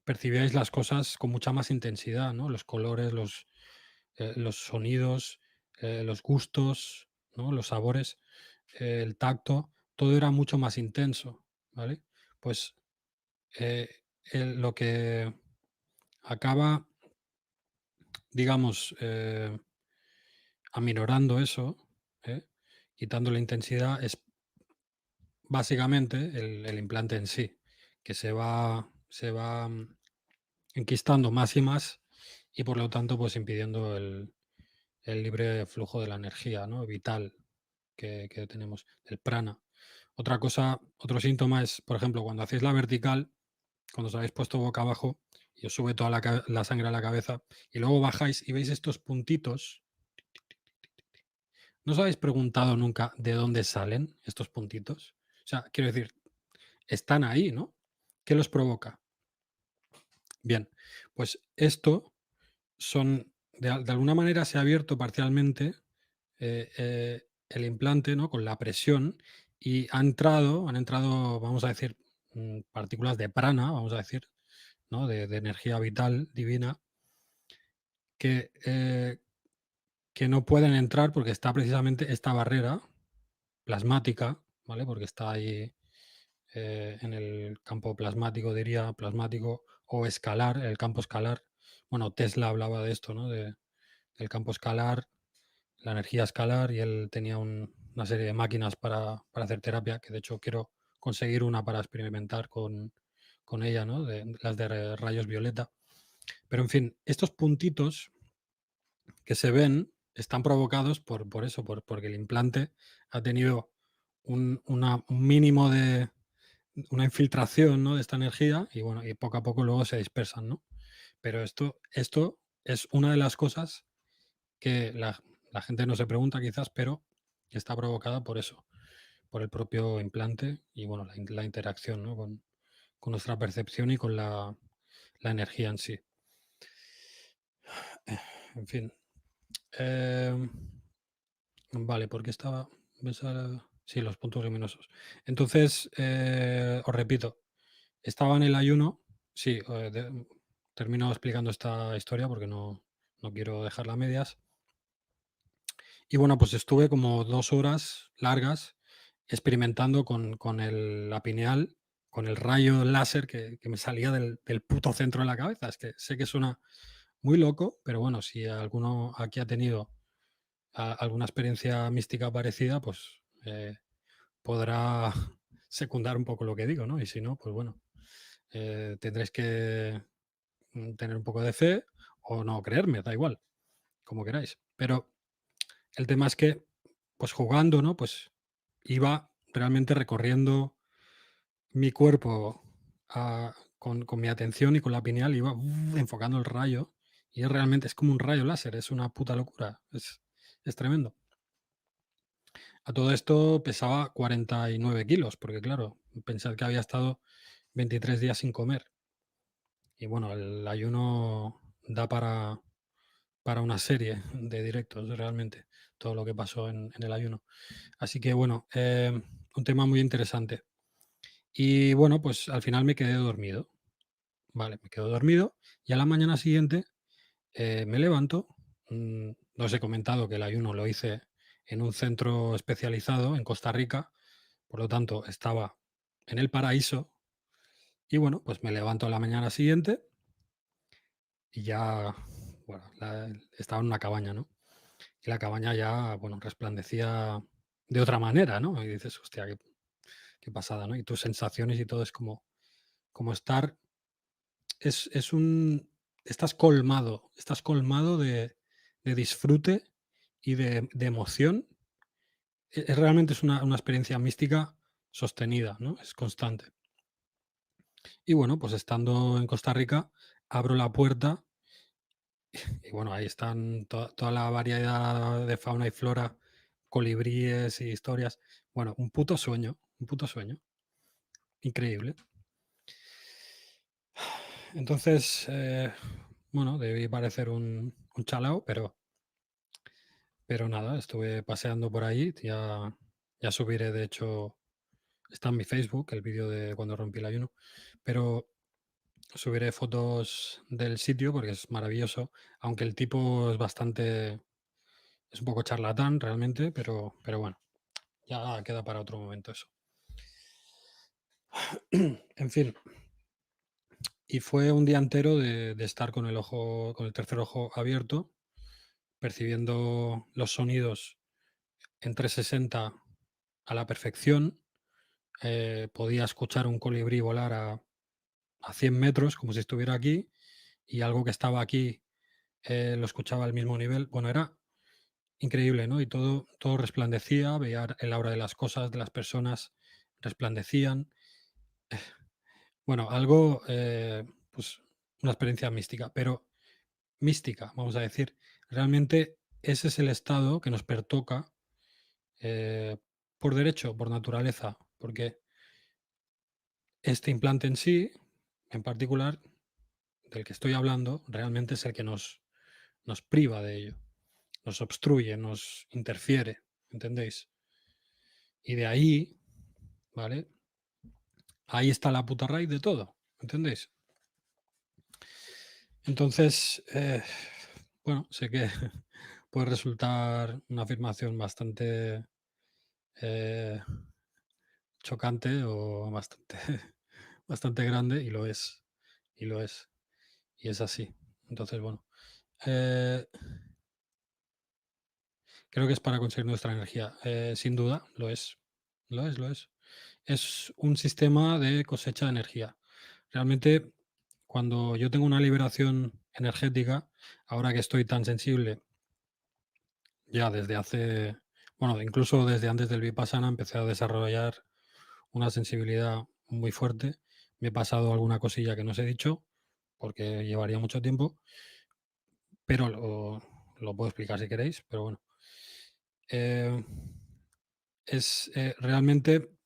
percibíais las cosas con mucha más intensidad, ¿no? Los colores, los sonidos, los gustos, ¿no? Los sabores, el tacto, todo era mucho más intenso, ¿vale? Pues eh, lo que acaba, digamos, aminorando eso, ¿eh? Quitando la intensidad, es básicamente el implante en sí, que se va enquistando más y más y por lo tanto pues impidiendo el libre flujo de la energía, ¿no? Vital que tenemos, el prana. Otra cosa, otro síntoma es, por ejemplo, cuando hacéis la vertical, cuando os habéis puesto boca abajo y os sube toda la sangre a la cabeza y luego bajáis y veis estos puntitos. ¿No os habéis preguntado nunca de dónde salen estos puntitos? O sea, quiero decir, están ahí, ¿no? ¿Qué los provoca? Bien, pues esto son, de alguna manera se ha abierto parcialmente el implante, ¿no? Con la presión y han entrado, vamos a decir, partículas de prana, vamos a decir, ¿no? De energía vital divina que, eh, que no pueden entrar porque está precisamente esta barrera plasmática, ¿vale? Porque está ahí en el campo plasmático, diría, plasmático o escalar, el campo escalar. Bueno, Tesla hablaba de esto, ¿no? Del campo escalar, la energía escalar, y él tenía una serie de máquinas para hacer terapia, que de hecho quiero conseguir una para experimentar con ella, ¿no? Las de rayos violeta. Pero en fin, estos puntitos que se ven están provocados por eso, porque el implante ha tenido un mínimo de una infiltración, ¿no? De esta energía y bueno, y poco a poco luego se dispersan, ¿no? Pero esto es una de las cosas que la gente no se pregunta quizás, pero que está provocada por eso, por el propio implante y bueno, la interacción, ¿no? Con nuestra percepción y con la energía en sí. En fin. em, vale, porque estaba... Sí, los puntos luminosos. Entonces, os repito, estaba en el ayuno. Sí, termino explicando esta historia porque no quiero dejarla a medias. Y bueno, pues estuve como 2 horas largas experimentando la pineal, con el rayo láser que me salía del puto centro de la cabeza. Es que sé que suena muy loco, pero bueno, si alguno aquí ha tenido alguna experiencia mística parecida, pues podrá secundar un poco lo que digo, ¿no? Y si no, pues bueno, tendréis que tener un poco de fe o no creerme, da igual, como queráis. Pero el tema es que, pues jugando, ¿no? Pues iba realmente recorriendo mi cuerpo con mi atención y con la pineal, iba enfocando el rayo y realmente es como un rayo láser, es una puta locura, es tremendo. A todo esto pesaba 49 kilos, porque claro, pensad que había estado 23 días sin comer. Y bueno, el ayuno da para una serie de directos, realmente, todo lo que pasó en el ayuno. Así que bueno, un tema muy interesante. Y bueno, pues al final me quedé dormido. Vale, me quedo dormido y a la mañana siguiente me levanto. No os he comentado que el ayuno lo hice en un centro especializado en Costa Rica, por lo tanto estaba en el paraíso. Y bueno, pues me levanto a la mañana siguiente y ya, bueno, estaba en una cabaña, ¿no? Y la cabaña ya, bueno, resplandecía de otra manera, ¿no? Y dices, hostia, qué pasada, ¿no? Y tus sensaciones y todo es como estar, es un, estás colmado de disfrute y de emoción. Realmente es una experiencia mística sostenida, ¿no? Es constante. Y bueno, pues estando en Costa Rica, abro la puerta y bueno, ahí están toda la variedad de fauna y flora, colibríes y historias. Bueno, un puto sueño, increíble. Entonces, bueno, debí parecer un chalao, pero nada, estuve paseando por ahí. Ya subiré, de hecho, está en mi Facebook, el vídeo de cuando rompí el ayuno, pero subiré fotos del sitio porque es maravilloso, aunque el tipo es un poco charlatán realmente, pero bueno, ya queda para otro momento eso. En fin, y fue un día entero de estar con el tercer ojo abierto, percibiendo los sonidos en 360 a la perfección. Podía escuchar un colibrí volar a 100 metros, como si estuviera aquí, y algo que estaba aquí lo escuchaba al mismo nivel. Bueno, era increíble, ¿no? Y todo resplandecía, veía el aura de las cosas, de las personas, resplandecían. Bueno, algo, pues una experiencia mística, pero mística, vamos a decir. Realmente ese es el estado que nos pertoca eh, por derecho, por naturaleza, porque este implante en sí, en particular, del que estoy hablando, realmente es el que nos priva de ello, nos obstruye, nos interfiere, ¿entendéis? Y de ahí, ¿vale? Ahí está la puta raíz de todo, ¿entendéis? Entonces, bueno, sé que puede resultar una afirmación bastante eh, chocante o bastante, bastante grande y lo es, y lo es, y es así. Entonces, bueno, eh, creo que es para conseguir nuestra energía. Sin duda, lo es, lo es, lo es. Es un sistema de cosecha de energía. Realmente, cuando yo tengo una liberación energética, ahora que estoy tan sensible, ya desde hace, bueno, incluso desde antes del Vipassana empecé a desarrollar una sensibilidad muy fuerte. Me he pasado alguna cosilla que no os he dicho, porque llevaría mucho tiempo, pero lo puedo explicar si queréis, pero bueno. Eh, realmente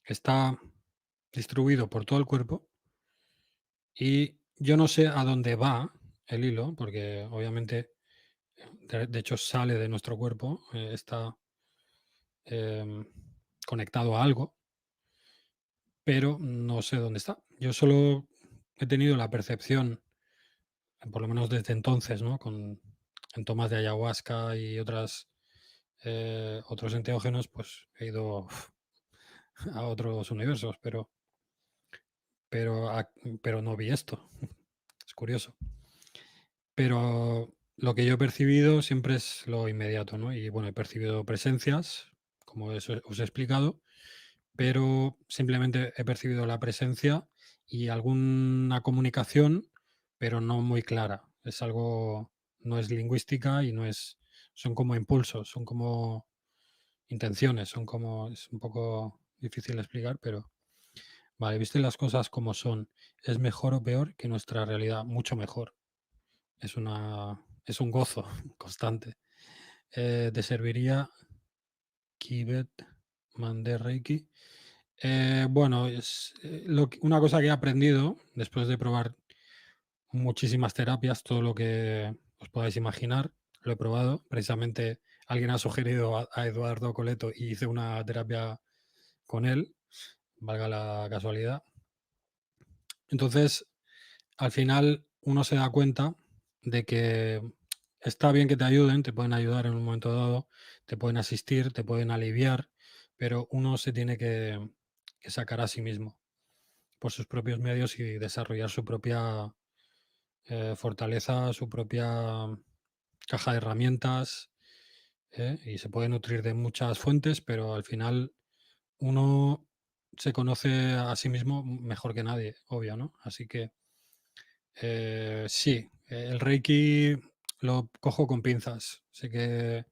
está distribuido por todo el cuerpo y yo no sé a dónde va el hilo, porque obviamente, de hecho, sale de nuestro cuerpo, está em, conectado a algo, pero no sé dónde está. Yo solo he tenido la percepción, por lo menos desde entonces, ¿no? En tomas de ayahuasca y otros enteógenos, pues he ido a otros universos, pero, pero no vi esto. Es curioso. Pero lo que yo he percibido siempre es lo inmediato, ¿no? Y bueno, he percibido presencias, como eso os he explicado, pero simplemente he percibido la presencia y alguna comunicación, pero no muy clara. Es algo, no es lingüística y no es, son como impulsos, son como intenciones, son como, es un poco difícil de explicar, pero vale, viste las cosas como son. ¿Es mejor o peor que nuestra realidad? Mucho mejor. Es un gozo constante. ¿Te serviría Kibet Mandé Reiki? Bueno, es una cosa que he aprendido después de probar muchísimas terapias, todo lo que os podáis imaginar, lo he probado. Precisamente alguien ha sugerido a Eduardo Coleto y hice una terapia con él, valga la casualidad. Entonces, al final uno se da cuenta de que está bien que te ayuden, te pueden ayudar en un momento dado, te pueden asistir, te pueden aliviar, pero uno se tiene que sacar a sí mismo por sus propios medios y desarrollar su propia fortaleza, su propia caja de herramientas, y se puede nutrir de muchas fuentes, pero al final uno se conoce a sí mismo mejor que nadie, obvio, ¿no? Así que sí, el Reiki lo cojo con pinzas. Sé que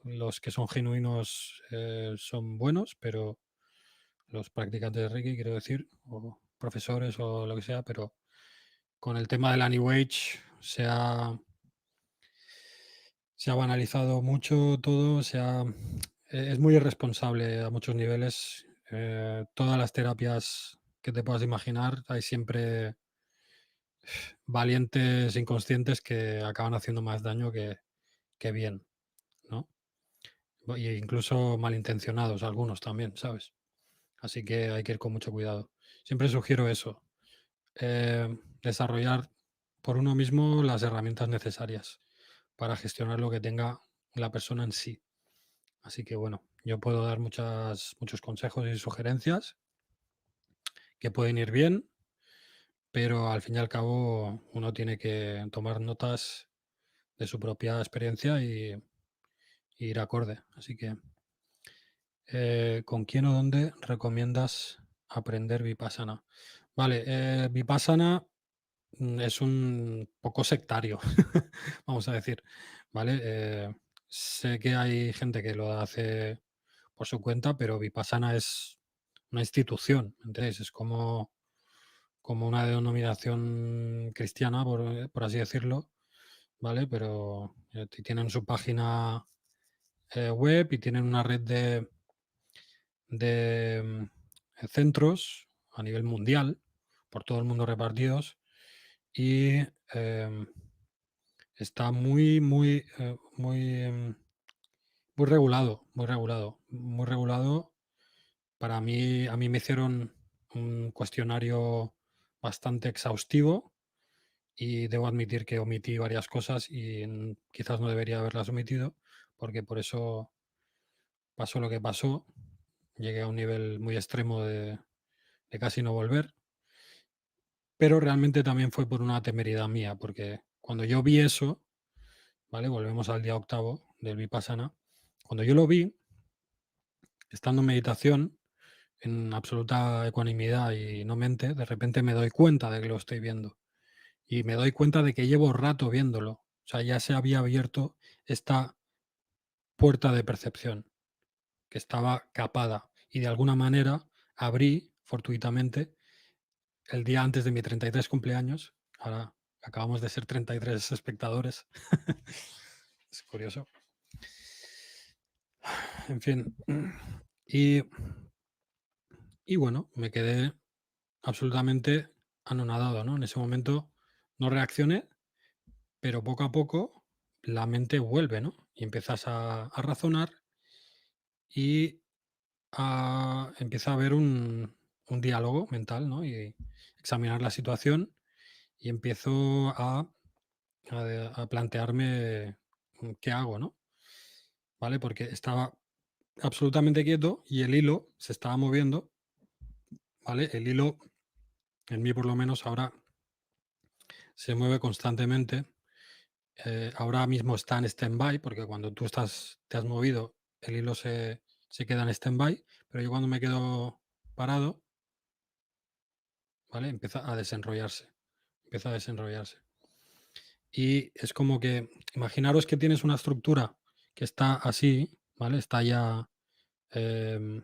los que son genuinos son buenos, pero los practicantes de Reiki, quiero decir, o profesores o lo que sea, pero con el tema de la New Age se ha banalizado mucho todo, es muy irresponsable a muchos niveles. Todas las terapias que te puedas imaginar, hay siempre valientes inconscientes que acaban haciendo más daño que bien, ¿no? Y incluso malintencionados algunos también, ¿sabes? Así que hay que ir con mucho cuidado. Siempre sugiero eso, desarrollar por uno mismo las herramientas necesarias para gestionar lo que tenga la persona en sí. Así que bueno, yo puedo dar muchos consejos y sugerencias que pueden ir bien, pero al fin y al cabo uno tiene que tomar notas de su propia experiencia y ir acorde. Así que, ¿con quién o dónde recomiendas aprender Vipassana? Vale, Vipassana es un poco sectario, vamos a decir, ¿vale? Sé que hay gente que lo hace por su cuenta, pero Vipassana es una institución, ¿entendéis? Es como una denominación cristiana, por así decirlo, ¿vale? Pero tienen su página web y tienen una red de centros a nivel mundial, por todo el mundo repartidos, y Está muy, muy, muy regulado, muy regulado, muy regulado. Para mí, a mí me hicieron un cuestionario bastante exhaustivo y debo admitir que omití varias cosas y quizás no debería haberlas omitido, porque por eso pasó lo que pasó. Llegué a un nivel muy extremo de casi no volver, pero realmente también fue por una temeridad mía, porque cuando yo vi eso, ¿vale? Volvemos al día octavo del Vipassana. Cuando yo lo vi, estando en meditación, en absoluta ecuanimidad y no mente, de repente me doy cuenta de que lo estoy viendo. Y me doy cuenta de que llevo rato viéndolo. O sea, ya se había abierto esta puerta de percepción que estaba capada. Y de alguna manera abrí fortuitamente el día antes de mi 33 cumpleaños. Ahora acabamos de ser 33 espectadores. Es curioso. En fin. Y, y bueno, me quedé absolutamente anonadado, ¿no? En ese momento no reaccioné, pero poco a poco la mente vuelve, ¿no? Y empiezas a razonar y empieza a haber un diálogo mental, ¿no? Y examinar la situación y empiezo a plantearme qué hago, ¿no? ¿Vale? Porque estaba absolutamente quieto y el hilo se estaba moviendo, ¿vale? El hilo, en mí por lo menos ahora, se mueve constantemente. Ahora mismo está en stand-by, porque cuando tú te has movido, el hilo se queda en stand-by, pero yo cuando me quedo parado, ¿vale? Empieza a desenrollarse. Y es como que, imaginaros que tienes una estructura que está así, ¿vale? Está ya em,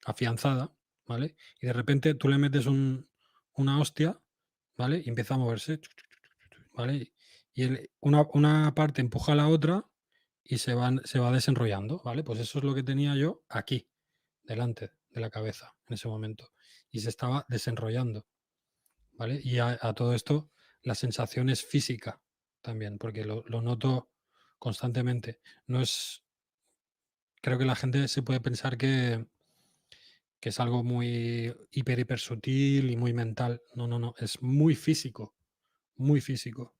afianzada, ¿vale? Y de repente tú le metes una hostia, ¿vale? Y empieza a moverse, ¿vale? Y una parte empuja a la otra y se va desenrollando, ¿vale? Pues eso es lo que tenía yo aquí, delante de la cabeza, en ese momento. Y se estaba desenrollando, ¿vale? Y a todo esto, la sensación es física también, porque lo noto constantemente. No es, creo que la gente se puede pensar que es algo muy hiper sutil y muy mental. No, no, no, es muy físico, muy físico.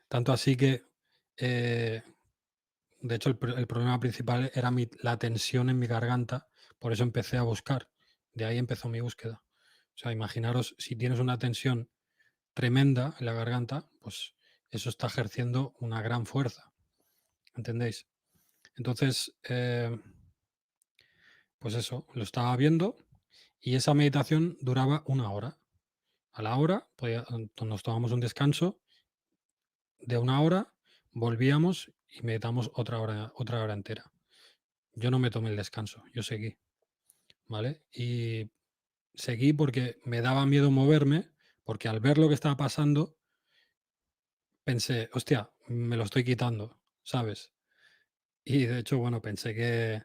Tanto así que, eh, de hecho, el problema principal era la tensión en mi garganta, por eso empecé a buscar. De ahí empezó mi búsqueda. O sea, imaginaros si tienes una tensión tremenda en la garganta, pues eso está ejerciendo una gran fuerza, ¿entendéis? Entonces, pues eso, lo estaba viendo y esa meditación duraba una hora. A la hora nos tomamos un descanso de una hora, volvíamos y meditamos otra hora entera. Yo no me tomé el descanso, yo seguí, ¿vale? Y seguí porque me daba miedo moverme, porque al ver lo que estaba pasando, pensé, hostia, me lo estoy quitando, ¿sabes? Y de hecho, bueno, pensé que,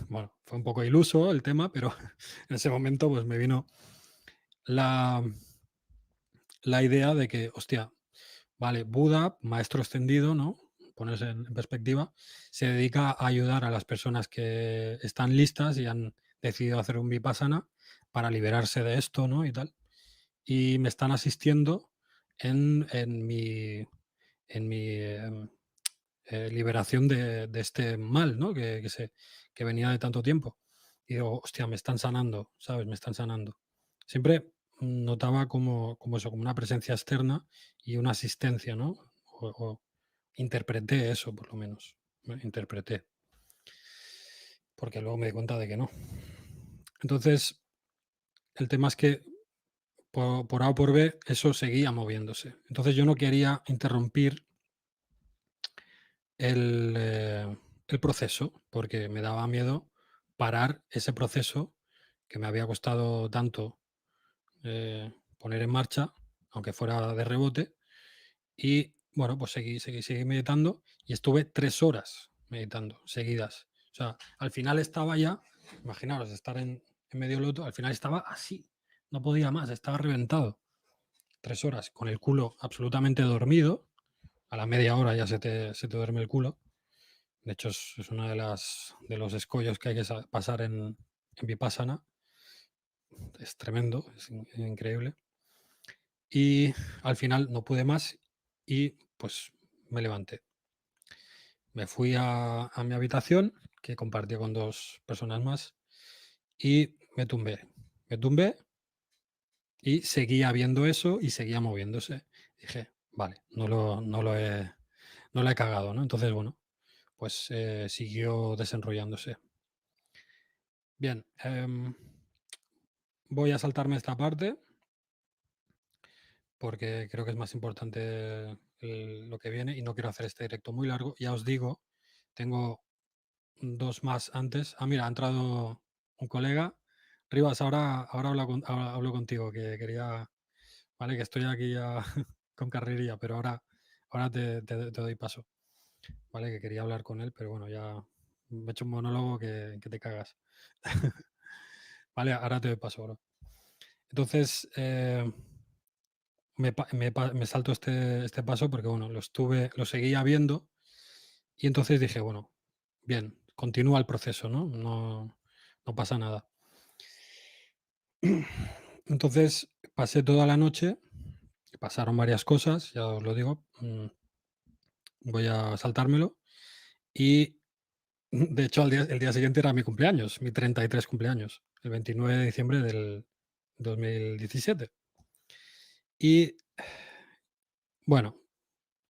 bueno, fue un poco iluso el tema, pero en ese momento pues me vino la, la idea de que, hostia, vale, Buda, maestro ascendido, ¿no? Ponerse en perspectiva, se dedica a ayudar a las personas que están listas y han decidido hacer un vipassana para liberarse de esto, ¿no? Y tal. Y me están asistiendo en mi liberación de este mal, ¿no? Que venía de tanto tiempo. Y digo, hostia, me están sanando, ¿sabes? Me están sanando. Siempre notaba como eso, como una presencia externa y una asistencia, ¿no? O interpreté eso, por lo menos. ¿No? Interpreté, porque luego me di cuenta de que no. Entonces, el tema es que por A o por B, eso seguía moviéndose. Entonces yo no quería interrumpir el proceso, porque me daba miedo parar ese proceso que me había costado tanto poner en marcha, aunque fuera de rebote. Y bueno, pues seguí meditando y estuve 3 horas meditando seguidas. O sea, al final estaba ya, imaginaros, estar en medio loto, al final estaba así, no podía más, estaba reventado. 3 horas con el culo absolutamente dormido, a la media hora ya se te duerme el culo. De hecho, es una de los escollos que hay que pasar en Vipassana. Es tremendo, es increíble. Y al final no pude más y pues me levanté. Me fui a mi habitación, que compartía con 2 personas más, y me tumbé. Me tumbé y seguía viendo eso y seguía moviéndose. Dije, vale, no lo he cagado, ¿no? Entonces, bueno, pues siguió desenrollándose. Bien, voy a saltarme esta parte porque creo que es más importante lo que viene y no quiero hacer este directo muy largo. Ya os digo, tengo 2 más antes. Ah, mira, ha entrado un colega. Rivas, ahora hablo contigo, que quería, vale, que estoy aquí ya con carrerilla, pero ahora te doy paso, vale, que quería hablar con él, pero bueno, ya me he hecho un monólogo que te cagas. Vale, ahora te doy paso, bro. Entonces, me salto este paso porque, bueno, lo seguía viendo y entonces dije, bueno, bien, continúa el proceso, ¿no? No pasa nada. Entonces pasé toda la noche, pasaron varias cosas, ya os lo digo, voy a saltármelo. Y de hecho el día siguiente era mi cumpleaños, mi 33 cumpleaños, el 29 de diciembre del 2017. Y bueno,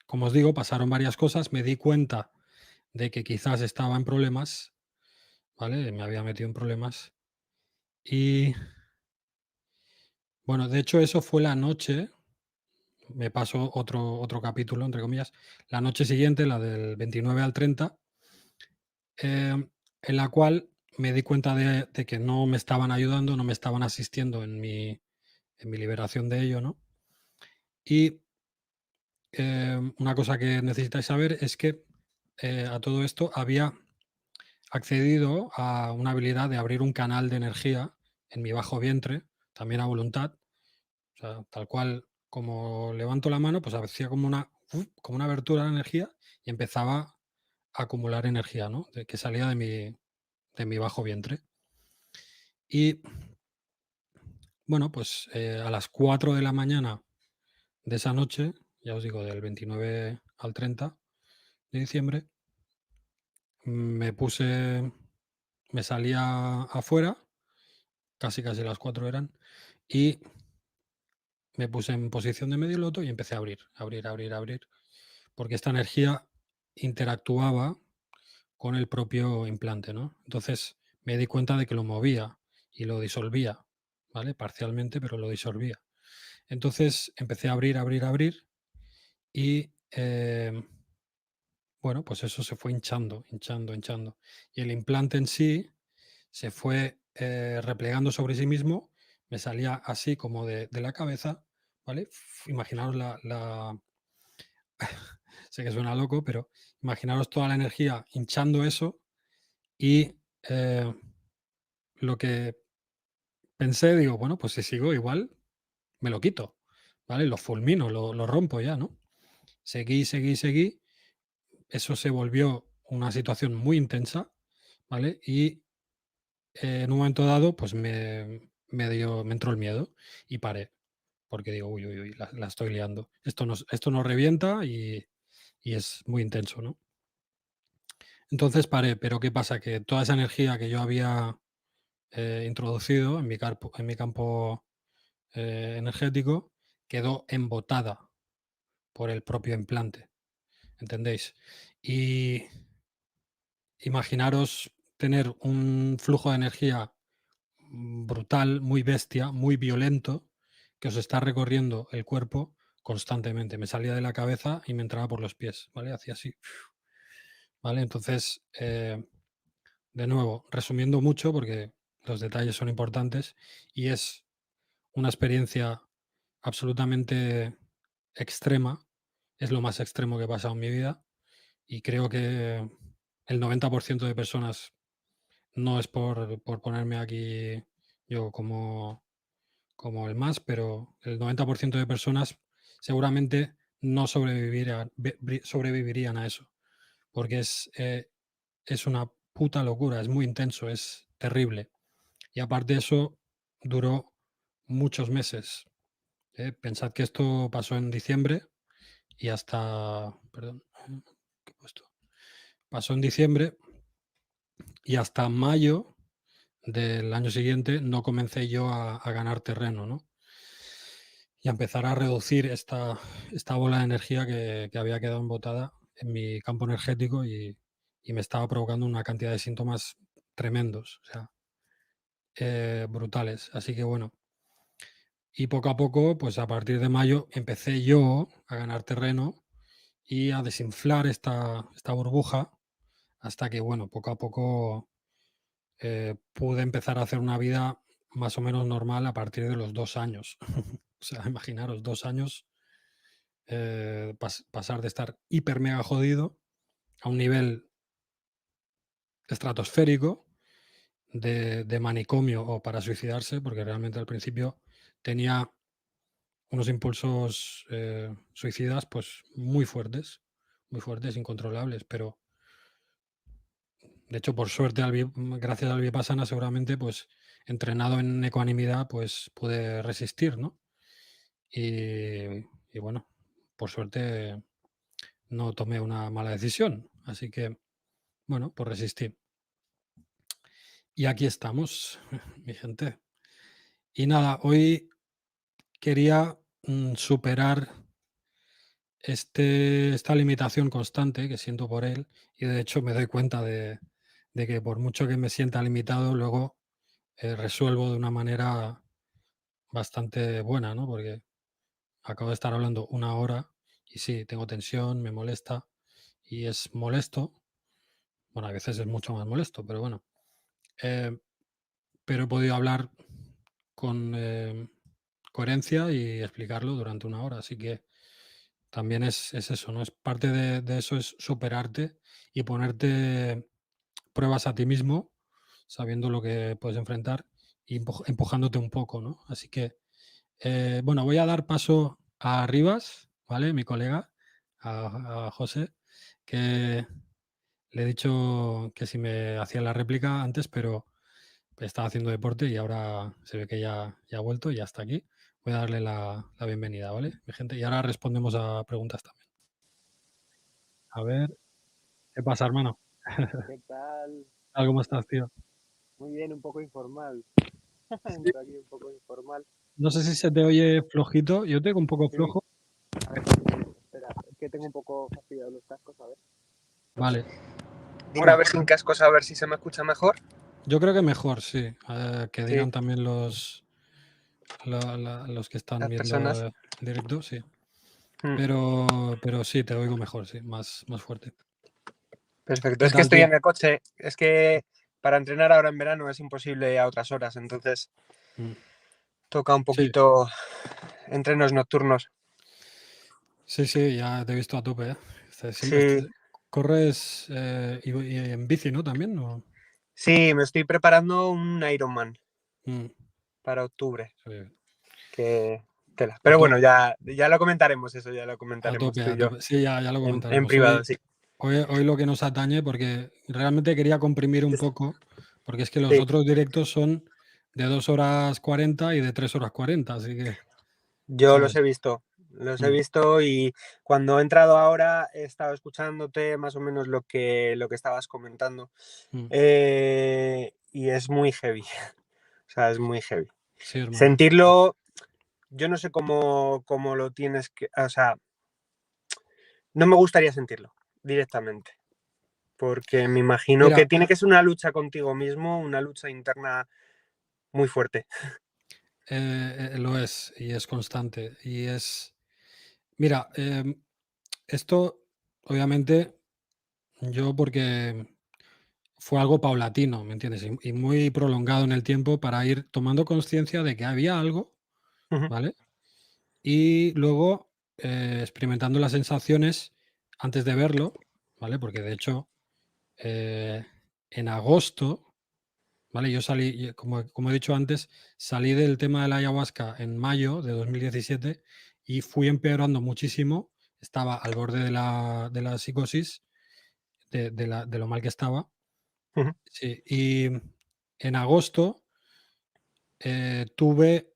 como os digo, pasaron varias cosas, me di cuenta de que quizás estaba en problemas, ¿vale? Me había metido en problemas. Y bueno, de hecho eso fue la noche, me pasó otro capítulo, entre comillas, la noche siguiente, la del 29 al 30, en la cual me di cuenta de que no me estaban ayudando, no me estaban asistiendo en mi liberación de ello, ¿no? Y una cosa que necesitáis saber es que a todo esto había accedido a una habilidad de abrir un canal de energía en mi bajo vientre, también a voluntad, o sea, tal cual como levanto la mano, pues hacía como una abertura de energía y empezaba a acumular energía, ¿no? Que salía de mi bajo vientre. Y bueno, pues a las 4 de la mañana de esa noche, ya os digo, del 29 al 30 de diciembre, me puse, me salía afuera, casi las 4 eran, y me puse en posición de medio loto y empecé a abrir, porque esta energía interactuaba con el propio implante, ¿no? Entonces me di cuenta de que lo movía y lo disolvía, ¿vale? Parcialmente, pero lo disolvía. Entonces empecé a abrir y bueno, pues eso se fue hinchando. Y el implante en sí se fue replegando sobre sí mismo, me salía así como de la cabeza, ¿vale? Imaginaos sé que suena loco, pero imaginaros toda la energía hinchando eso y lo que pensé, digo, bueno, pues si sigo igual, me lo quito, ¿vale? Lo fulmino, lo rompo ya, ¿no? Seguí. Eso se volvió una situación muy intensa, ¿vale? Y en un momento dado, pues me entró el miedo y paré, porque digo, uy, uy, uy, la estoy liando. Esto no revienta y es muy intenso, ¿no? Entonces paré, pero ¿qué pasa? Que toda esa energía que yo había introducido en mi campo energético quedó embotada por el propio implante, ¿entendéis? Y imaginaros tener un flujo de energía brutal, muy bestia, muy violento, que os está recorriendo el cuerpo constantemente. Me salía de la cabeza y me entraba por los pies, ¿vale? Hacía así, ¿vale? Entonces, de nuevo, resumiendo mucho, porque los detalles son importantes, y es una experiencia absolutamente extrema, es lo más extremo que he pasado en mi vida, y creo que el 90% de personas, no es por ponerme aquí yo como el más, pero el 90% de personas seguramente no sobrevivirían a eso, porque es una puta locura, es muy intenso, es terrible. Y aparte de eso, duró muchos meses. Pensad que esto pasó en diciembre y hasta, perdón, ¿qué he puesto? Pasó en diciembre y hasta mayo del año siguiente no comencé yo a ganar terreno, ¿no? Y a empezar a reducir esta bola de energía que había quedado embotada en mi campo energético y me estaba provocando una cantidad de síntomas tremendos, o sea, brutales. Así que bueno, y poco a poco, pues a partir de mayo empecé yo a ganar terreno y a desinflar esta burbuja hasta que, bueno, poco a poco pude empezar a hacer una vida más o menos normal a partir de los 2 años. O sea, imaginaros, 2 años pasar de estar hiper mega jodido a un nivel estratosférico de manicomio o para suicidarse, porque realmente al principio tenía unos impulsos suicidas pues muy fuertes, incontrolables, pero de hecho por suerte, gracias al Vipassana seguramente pues entrenado en ecuanimidad pues pude resistir, ¿no? Y bueno, por suerte no tomé una mala decisión, así que bueno, pues resistí. Y aquí estamos, mi gente. Y nada, hoy quería superar esta limitación constante que siento por él y de hecho me doy cuenta de que por mucho que me sienta limitado, luego resuelvo de una manera bastante buena, ¿no? Porque acabo de estar hablando 1 hora y sí, tengo tensión, me molesta y es molesto. Bueno, a veces es mucho más molesto, pero bueno. Eh, pero he podido hablar con coherencia y explicarlo durante 1 hora, así que también es eso, ¿no? Es parte de eso es superarte y ponerte pruebas a ti mismo, sabiendo lo que puedes enfrentar y empujándote un poco, ¿no? Así que, bueno, voy a dar paso a Rivas, ¿vale? Mi colega, a José, que le he dicho que si me hacía la réplica antes, pero estaba haciendo deporte y ahora se ve que ya ha vuelto y ya está aquí. Voy a darle la bienvenida, ¿vale, mi gente? Y ahora respondemos a preguntas también. A ver, ¿qué pasa, hermano? ¿Qué tal? ¿Cómo estás, tío? Muy bien, un poco informal. Sí. Entro aquí un poco informal. No sé si se te oye flojito. Yo tengo un poco Sí, flojo. a ver, espera, es que tengo un poco fastidiados los cascos, a ver. Vale. Ahora a Bueno, ver sin cascos, a ver si se me escucha mejor. yo creo que mejor, sí. Que Sí, digan también los que están las viendo personas. el directo, sí. Mm, Pero sí, te oigo mejor, sí, más fuerte. perfecto, ¿Qué es que tal, estoy tío? en el coche. Es que para entrenar ahora en verano es imposible a otras horas, entonces Mm. toca un Sí, poquito entrenos nocturnos. sí, sí, ya te he visto a tope, ¿eh? Sí, ¿Corres y en bici, no? También, ¿o? sí, me estoy preparando un Ironman Mm, para octubre, sí. que tela. A Pero bueno, tope, ya lo comentaremos eso, ya lo a comentaremos tope, tú y a yo tope. Sí, ya lo en comentaremos. privado, sí. Hoy lo que nos atañe, porque realmente quería comprimir un poco, porque es que los Sí, otros directos son de 2 horas 40 y de 3 horas 40, así que, yo ¿sabes? los he Mm, visto y cuando he entrado ahora he estado escuchándote más o menos lo que estabas comentando mm. y es muy heavy, o sea, es muy heavy. Sí, hermano. Sentirlo, yo no sé cómo lo tienes que, o sea, no me gustaría sentirlo directamente, porque me imagino que Mira, tiene que ser una lucha contigo mismo, una lucha interna muy fuerte. lo es, y es constante, Mira, esto, obviamente, yo porque fue algo paulatino, ¿me entiendes? Y muy prolongado en el tiempo para ir tomando conciencia de que había algo, Ujú, ¿vale? Y luego experimentando las sensaciones antes de verlo, ¿vale? Porque de hecho, eh, en agosto, ¿vale? Yo salí, como he dicho antes, salí del tema de la ayahuasca en mayo de 2017 y fui empeorando muchísimo estaba al borde de la psicosis, de lo mal que estaba. Ujú. Sí, y en agosto tuve,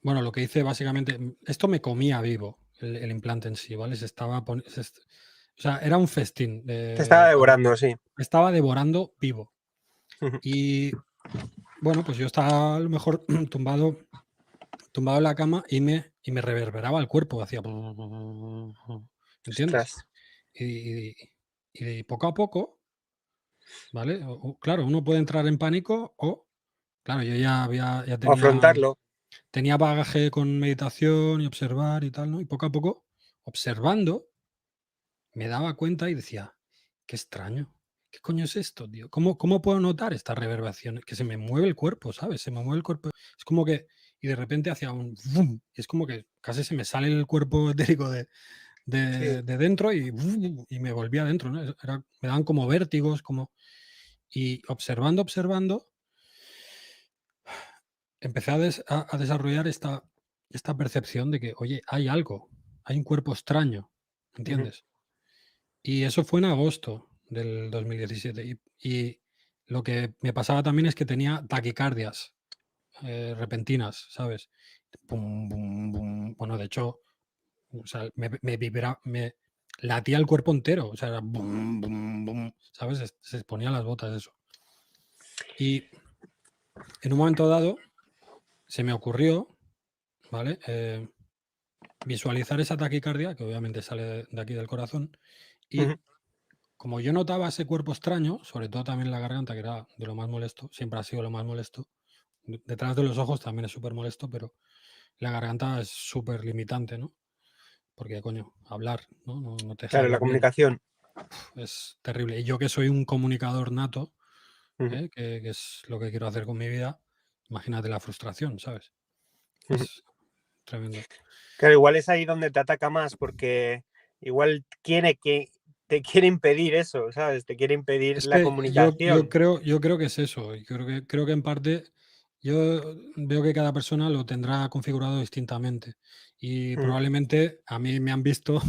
bueno, lo que hice básicamente, esto me comía vivo, el implante en sí, ¿vale? O sea, era un festín. Te estaba devorando, sí. Me estaba devorando vivo. Ujú. Y bueno, pues yo estaba a lo mejor tumbado en la cama y me reverberaba el cuerpo, hacía... ¿Entiendes? Ostras. Y, y poco a poco, ¿vale? Claro, uno puede entrar en pánico o, claro, yo ya O afrontarlo. tenía bagaje con meditación y observar y tal, ¿no? Y poco a poco, observando, me daba cuenta y decía, qué extraño, ¿qué coño es esto, tío? ¿Cómo puedo notar estas reverberaciones? Que se me mueve el cuerpo, ¿sabes? Se me mueve el cuerpo. Es como que, y de repente hacía un ¡vum! Y es como que casi se me sale el cuerpo etérico Sí. de dentro y me volvía adentro, ¿no? Me daban como vértigos, como... Y observando, empecé a desarrollar esta percepción de que, oye, hay algo, hay un cuerpo extraño, Ujú. ¿entiendes? Y eso fue en agosto del 2017. Y lo que me pasaba también es que tenía taquicardias repentinas, ¿sabes? Pum, bum, bum. Bueno, de hecho, o sea, me latía el cuerpo entero. O sea, era bum, bum, bum, ¿sabes? Se ponía las botas, eso. Y en un momento dado se me ocurrió, ¿vale? Visualizar esa taquicardia, que obviamente sale de aquí del corazón, Ujú. y como yo notaba ese cuerpo extraño, sobre todo también la garganta, que era de lo más molesto, siempre ha sido lo más molesto. Detrás de los ojos también es súper molesto, pero la garganta es súper limitante, ¿no? Porque, coño, hablar, ¿no? No te deja Claro, la hablar bien. comunicación. Es terrible. Y yo que soy un comunicador nato, Ujú. que es lo que quiero hacer con mi vida, imagínate la frustración, ¿sabes? Ujú. Es tremendo. Claro, igual es ahí donde te ataca más, porque igual te quiere impedir eso, ¿sabes? Te quiere impedir Es la que comunicación. yo creo que es eso. Y creo que en parte yo veo que cada persona lo tendrá configurado distintamente. Y Ujú. probablemente a mí me han visto,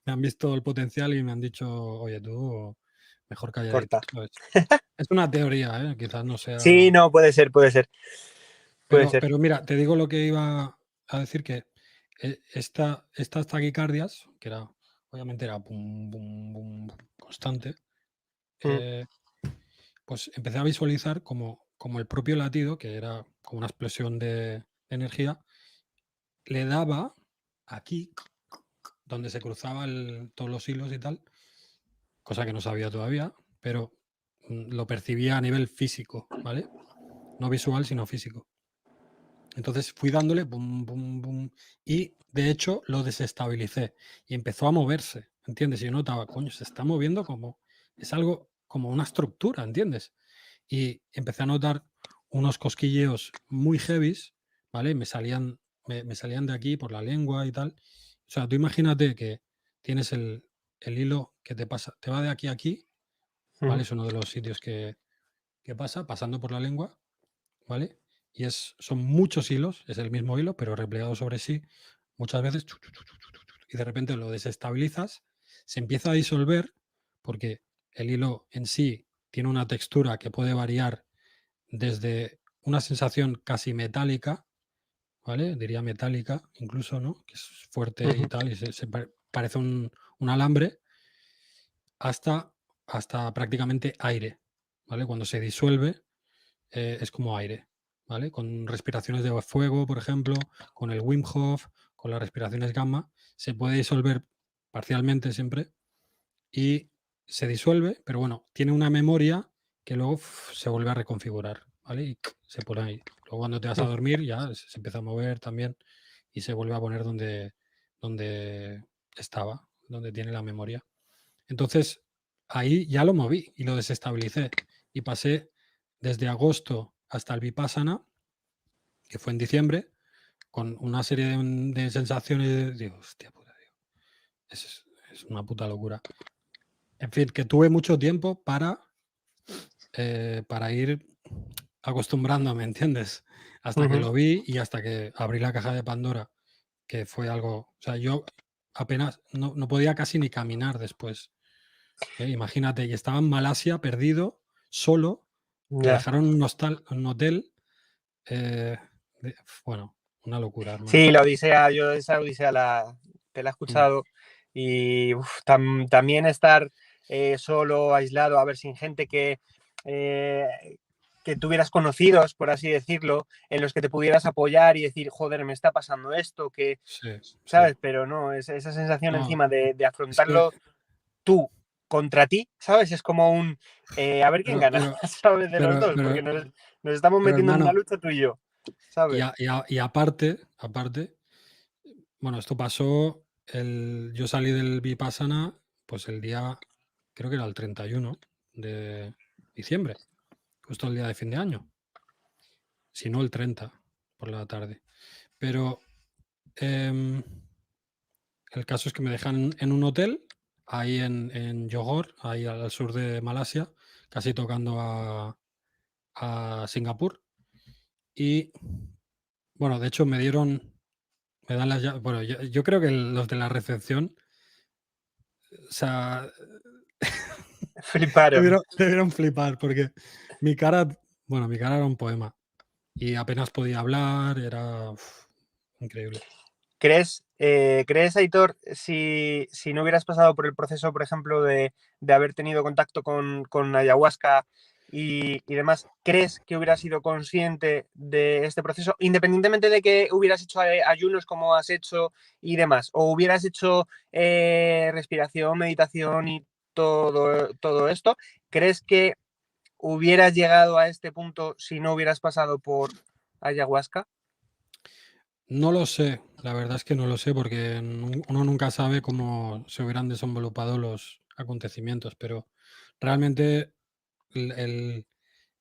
me han visto el potencial y me han dicho, oye, tú mejor calladito, Corta. ¿sabes? Es una teoría, ¿eh? Quizás no Sí, sea. no, puede ser, puede ser, puede ser. Pero mira, te digo lo que iba a decir que estas taquicardias, que era, obviamente era pum, bum, bum, constante, Ujú. eh, pues empecé a visualizar como el propio latido, que era como una explosión de energía, le daba aquí, donde se cruzaban todos los hilos y tal, cosa que no sabía todavía, pero lo percibía a nivel físico, ¿vale? No visual, sino físico. Entonces fui dándole bum, bum, bum, y de hecho lo desestabilicé y empezó a moverse, ¿entiendes? Y yo notaba, coño, se está moviendo como, es algo como una estructura, ¿entiendes? Y empecé a notar unos cosquilleos muy heavies, ¿vale? Me salían de aquí por la lengua y tal. O sea, tú imagínate que tienes el hilo que te va de aquí a aquí, ¿vale? Ujú. Es uno de los sitios que pasa, pasando por la lengua, ¿vale? Y son muchos hilos, es el mismo hilo, pero replegado sobre sí, muchas veces, y de repente lo desestabilizas, se empieza a disolver porque el hilo en sí tiene una textura que puede variar desde una sensación casi metálica, ¿vale? Diría metálica incluso, ¿no? Que es fuerte y Ujú. tal, y parece un alambre, hasta prácticamente aire, ¿vale? Cuando se disuelve, es como aire, ¿vale? Con respiraciones de fuego, por ejemplo, con el Wim Hof, con las respiraciones gamma, se puede disolver parcialmente siempre y se disuelve, pero bueno, tiene una memoria que luego se vuelve a reconfigurar, ¿vale? Y se pone ahí. Luego cuando te vas a Ujú. dormir ya se empieza a mover también y se vuelve a poner donde estaba, donde tiene la memoria. Entonces, ahí ya lo moví y lo desestabilicé y pasé desde agosto hasta el Vipassana, que fue en diciembre, con una serie de sensaciones, digo, hostia puta, tío, es una puta locura. En fin, que tuve mucho tiempo para ir acostumbrándome, ¿entiendes? Hasta que Ujú. lo vi y hasta que abrí la caja de Pandora, que fue algo, o sea, yo apenas, no podía casi ni caminar después. Imagínate, y estaba en Malasia perdido, solo, me Ya. dejaron en un hotel, eh, bueno, una locura, hermano. Sí, la Odisea, yo esa Odisea te la he Mm, escuchado y también estar solo, aislado, a ver, sin gente eh, que tuvieras conocidos, por así decirlo, en los que te pudieras apoyar y decir, joder, me está pasando esto, que, sí, sí. ¿sabes? Pero no, esa sensación No, encima de es que, afrontarlo tú contra ti, ¿sabes? Es como a ver quién pero, gana, pero, ¿sabes? De los pero, dos, pero, porque nos estamos pero metiendo en una hermano, lucha tú y yo, ¿sabes? y aparte, bueno, esto pasó, yo salí del Vipassana, pues el día, creo que era el 31 de diciembre, justo el día de fin de año, si no el 30 por la tarde. Pero em, el caso es que me dejan en un hotel, ahí en Johor, ahí al sur de Malasia, casi tocando a Singapur. Y bueno, de hecho me dan las llaves. Bueno, yo creo que los de la recepción, o sea, Fliparon. debieron flipar, porque mi cara, bueno, mi cara era un poema. Y apenas podía hablar, era increíble. ¿Crees, Aitor, si no hubieras pasado por el proceso, por ejemplo, de haber tenido contacto con ayahuasca y demás, crees que hubieras sido consciente de este proceso, independientemente de que hubieras hecho ayunos como has hecho y demás, o hubieras hecho respiración, meditación y todo esto? ¿Crees que hubieras llegado a este punto si no hubieras pasado por ayahuasca? No lo sé, la verdad es que no lo sé, porque uno nunca sabe cómo se hubieran desenvolupado los acontecimientos, pero realmente el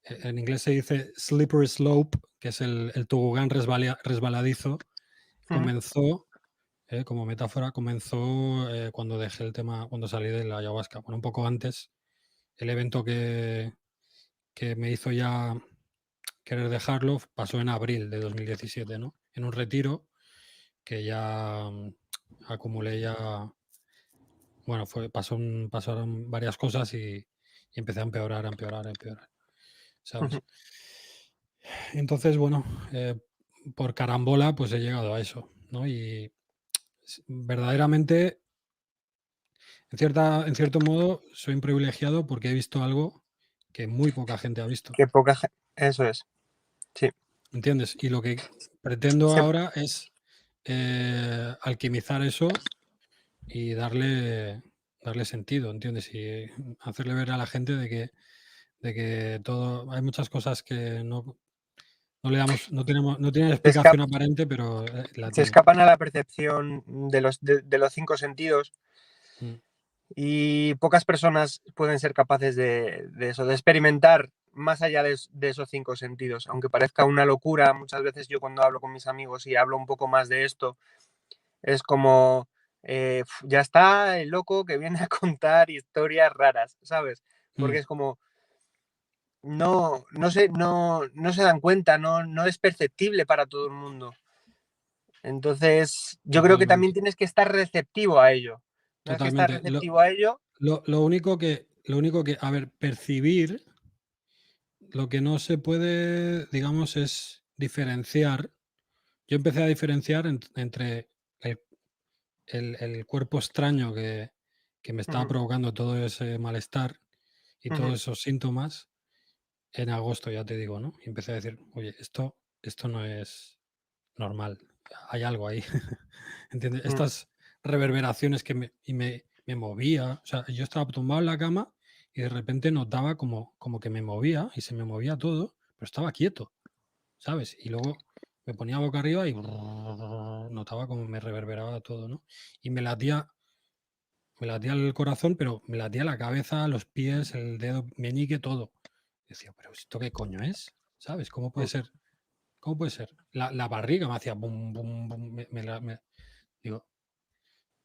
en inglés se dice slippery slope, que es el tobogán resbaladizo, Ujú, comenzó, como metáfora, comenzó cuando dejé el tema, cuando salí de la ayahuasca. Bueno, un poco antes, el evento que me hizo ya querer dejarlo pasó en abril de 2017, ¿no? En un retiro que ya acumulé ya, bueno, pasaron varias cosas y empecé a empeorar, a empeorar, a empeorar, ujú. ¿sabes? Entonces, bueno, por carambola, pues he llegado a eso, ¿no? Y verdaderamente, en cierto modo, soy un privilegiado porque he visto algo que muy poca gente ha visto, Qué poca gente. Eso es. Sí. ¿entiendes? Y lo que pretendo Se- ahora es alquimizar eso y darle sentido, ¿entiendes? Y hacerle ver a la gente de que todo, hay muchas cosas que no le damos, no tienen se, explicación aparente, pero la se tienen. escapan a la percepción de los cinco sentidos Mm, y pocas personas pueden ser capaces de eso, de experimentar más allá de esos cinco sentidos. Aunque parezca una locura, muchas veces yo cuando hablo con mis amigos y hablo un poco más de esto, es como, ya está el loco que viene a contar historias raras, ¿sabes? Porque mm, es como, no se dan cuenta, no es perceptible para todo el mundo. Entonces, yo creo que también totalmente, tienes que estar receptivo a ello. Una vez que estás totalmente. receptivo a ello, Lo único que, a ver, percibir, lo que no se puede, digamos, es diferenciar. Yo empecé a diferenciar entre el, el cuerpo extraño que me estaba ujú, provocando todo ese malestar y ujú, todos esos síntomas en agosto, ya te digo, ¿no? Y empecé a decir, oye, esto no es normal, hay algo ahí, ¿entiendes? mm, Estas reverberaciones me movía, o sea, yo estaba tumbado en la cama y de repente notaba como que me movía y se me movía todo, pero estaba quieto, ¿sabes? Y luego me ponía boca arriba y notaba como me reverberaba todo, ¿no? Y me latía el corazón, pero me latía la cabeza, los pies, el dedo meñique, todo. Decía, pero ¿esto qué coño es? ¿Sabes? ¿Cómo puede mm, ser? ¿Cómo puede ser? La barriga me hacía bum, bum, bum. Digo,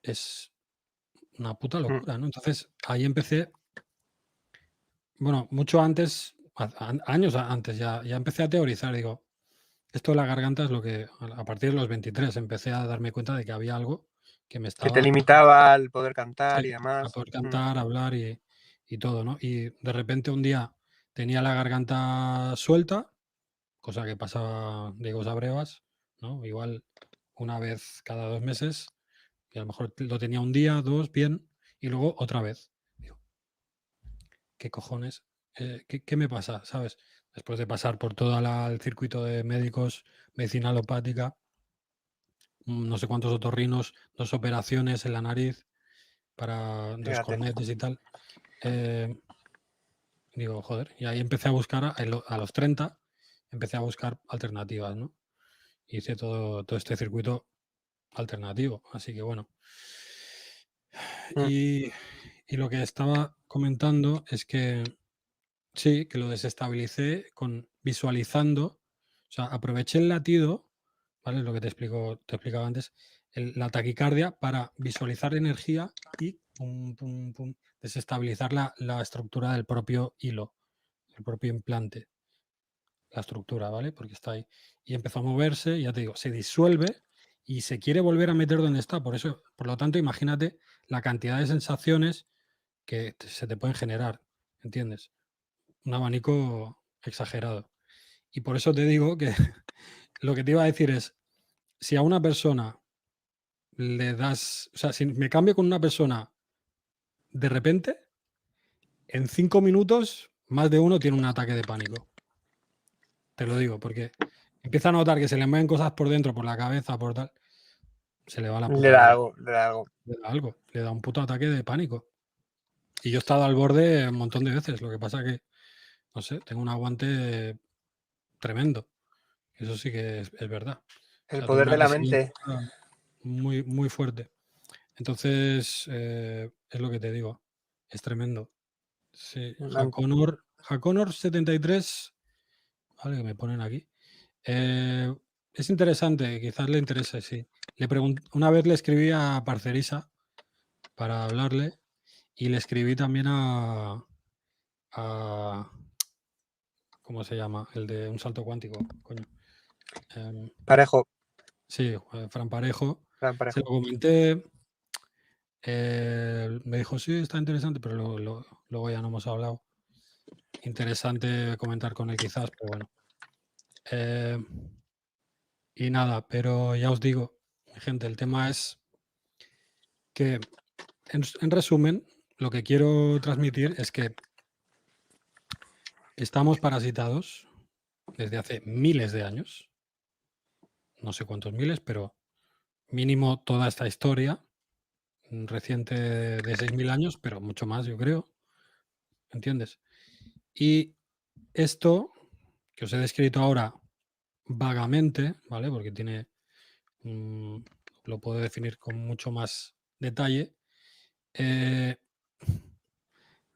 es una puta mm. locura, ¿no? Entonces ahí empecé, bueno, mucho antes, años antes, ya empecé a teorizar. Digo, esto de la garganta es lo que, a partir de los 23, empecé a darme cuenta de que había algo que me Que te estaba... limitaba al poder cantar Sí, y a demás. poder cantar, hablar y todo, ¿no? Y de repente un día tenía la garganta suelta, cosa que pasaba de cosas brevas, ¿no? Igual una vez cada 2 meses, y a lo mejor lo tenía un día, 2, bien, y luego otra vez. Digo, ¿qué cojones? ¿Qué me pasa? ¿Sabes? Después de pasar por todo el circuito de médicos, medicina alopática, no sé cuántos otorrinos, 2 operaciones en la nariz para 2 Fíjate. cornetes y tal. Digo, joder, y ahí empecé a buscar, a los 30, empecé a buscar alternativas, ¿no? Hice todo este circuito alternativo, así que bueno. Mm. Y, y lo que estaba comentando es que sí, que lo desestabilicé con visualizando, o sea, aproveché el latido, ¿vale? Lo que te explicaba antes, la taquicardia para visualizar energía y pum, pum, pum, desestabilizar la estructura del propio hilo, el propio implante, la estructura, ¿vale? Porque está ahí. Y empezó a moverse, ya te digo, se disuelve y se quiere volver a meter donde está. Por eso, por lo tanto, imagínate la cantidad de sensaciones que se te pueden generar, ¿entiendes? Un abanico exagerado. Y por eso te digo que lo que te iba a decir es, si a una persona le das, o sea, si me cambio con una persona de repente, en 5 minutos más de uno tiene un ataque de pánico. Te lo digo, porque empieza a notar que se le mueven cosas por dentro, por la cabeza, por tal, se le va la Le puta da olla. algo, le da algo. Le da algo, le da un puto ataque de pánico. Y yo he estado al borde un montón de veces, lo que pasa que, no sé, tengo un aguante tremendo. Eso sí que es verdad. O El sea, tengo poder una de la resiliencia mente. muy, muy fuerte. Entonces, es lo que te digo, es tremendo. Sí, Haconor 73, vale, que me ponen aquí. Es interesante, quizás le interese, sí. Una vez le escribí a Parcerisa para hablarle y le escribí también a ¿cómo se llama? El de un salto cuántico, coño. Em, Parejo. sí, Fran Parejo. Gran Se lo parejo. comenté. Me dijo, sí, está interesante, pero luego ya no hemos hablado. Interesante comentar con él quizás, pero bueno. Eh, y nada, pero ya os digo, mi gente, el tema es que, en resumen, lo que quiero transmitir es que estamos parasitados desde hace miles de años, no sé cuántos miles, pero mínimo toda esta historia reciente de 6.000 años, pero mucho más, yo creo, ¿entiendes? Y esto que os he descrito ahora vagamente, ¿vale? Porque tiene, lo puedo definir con mucho más detalle, eh,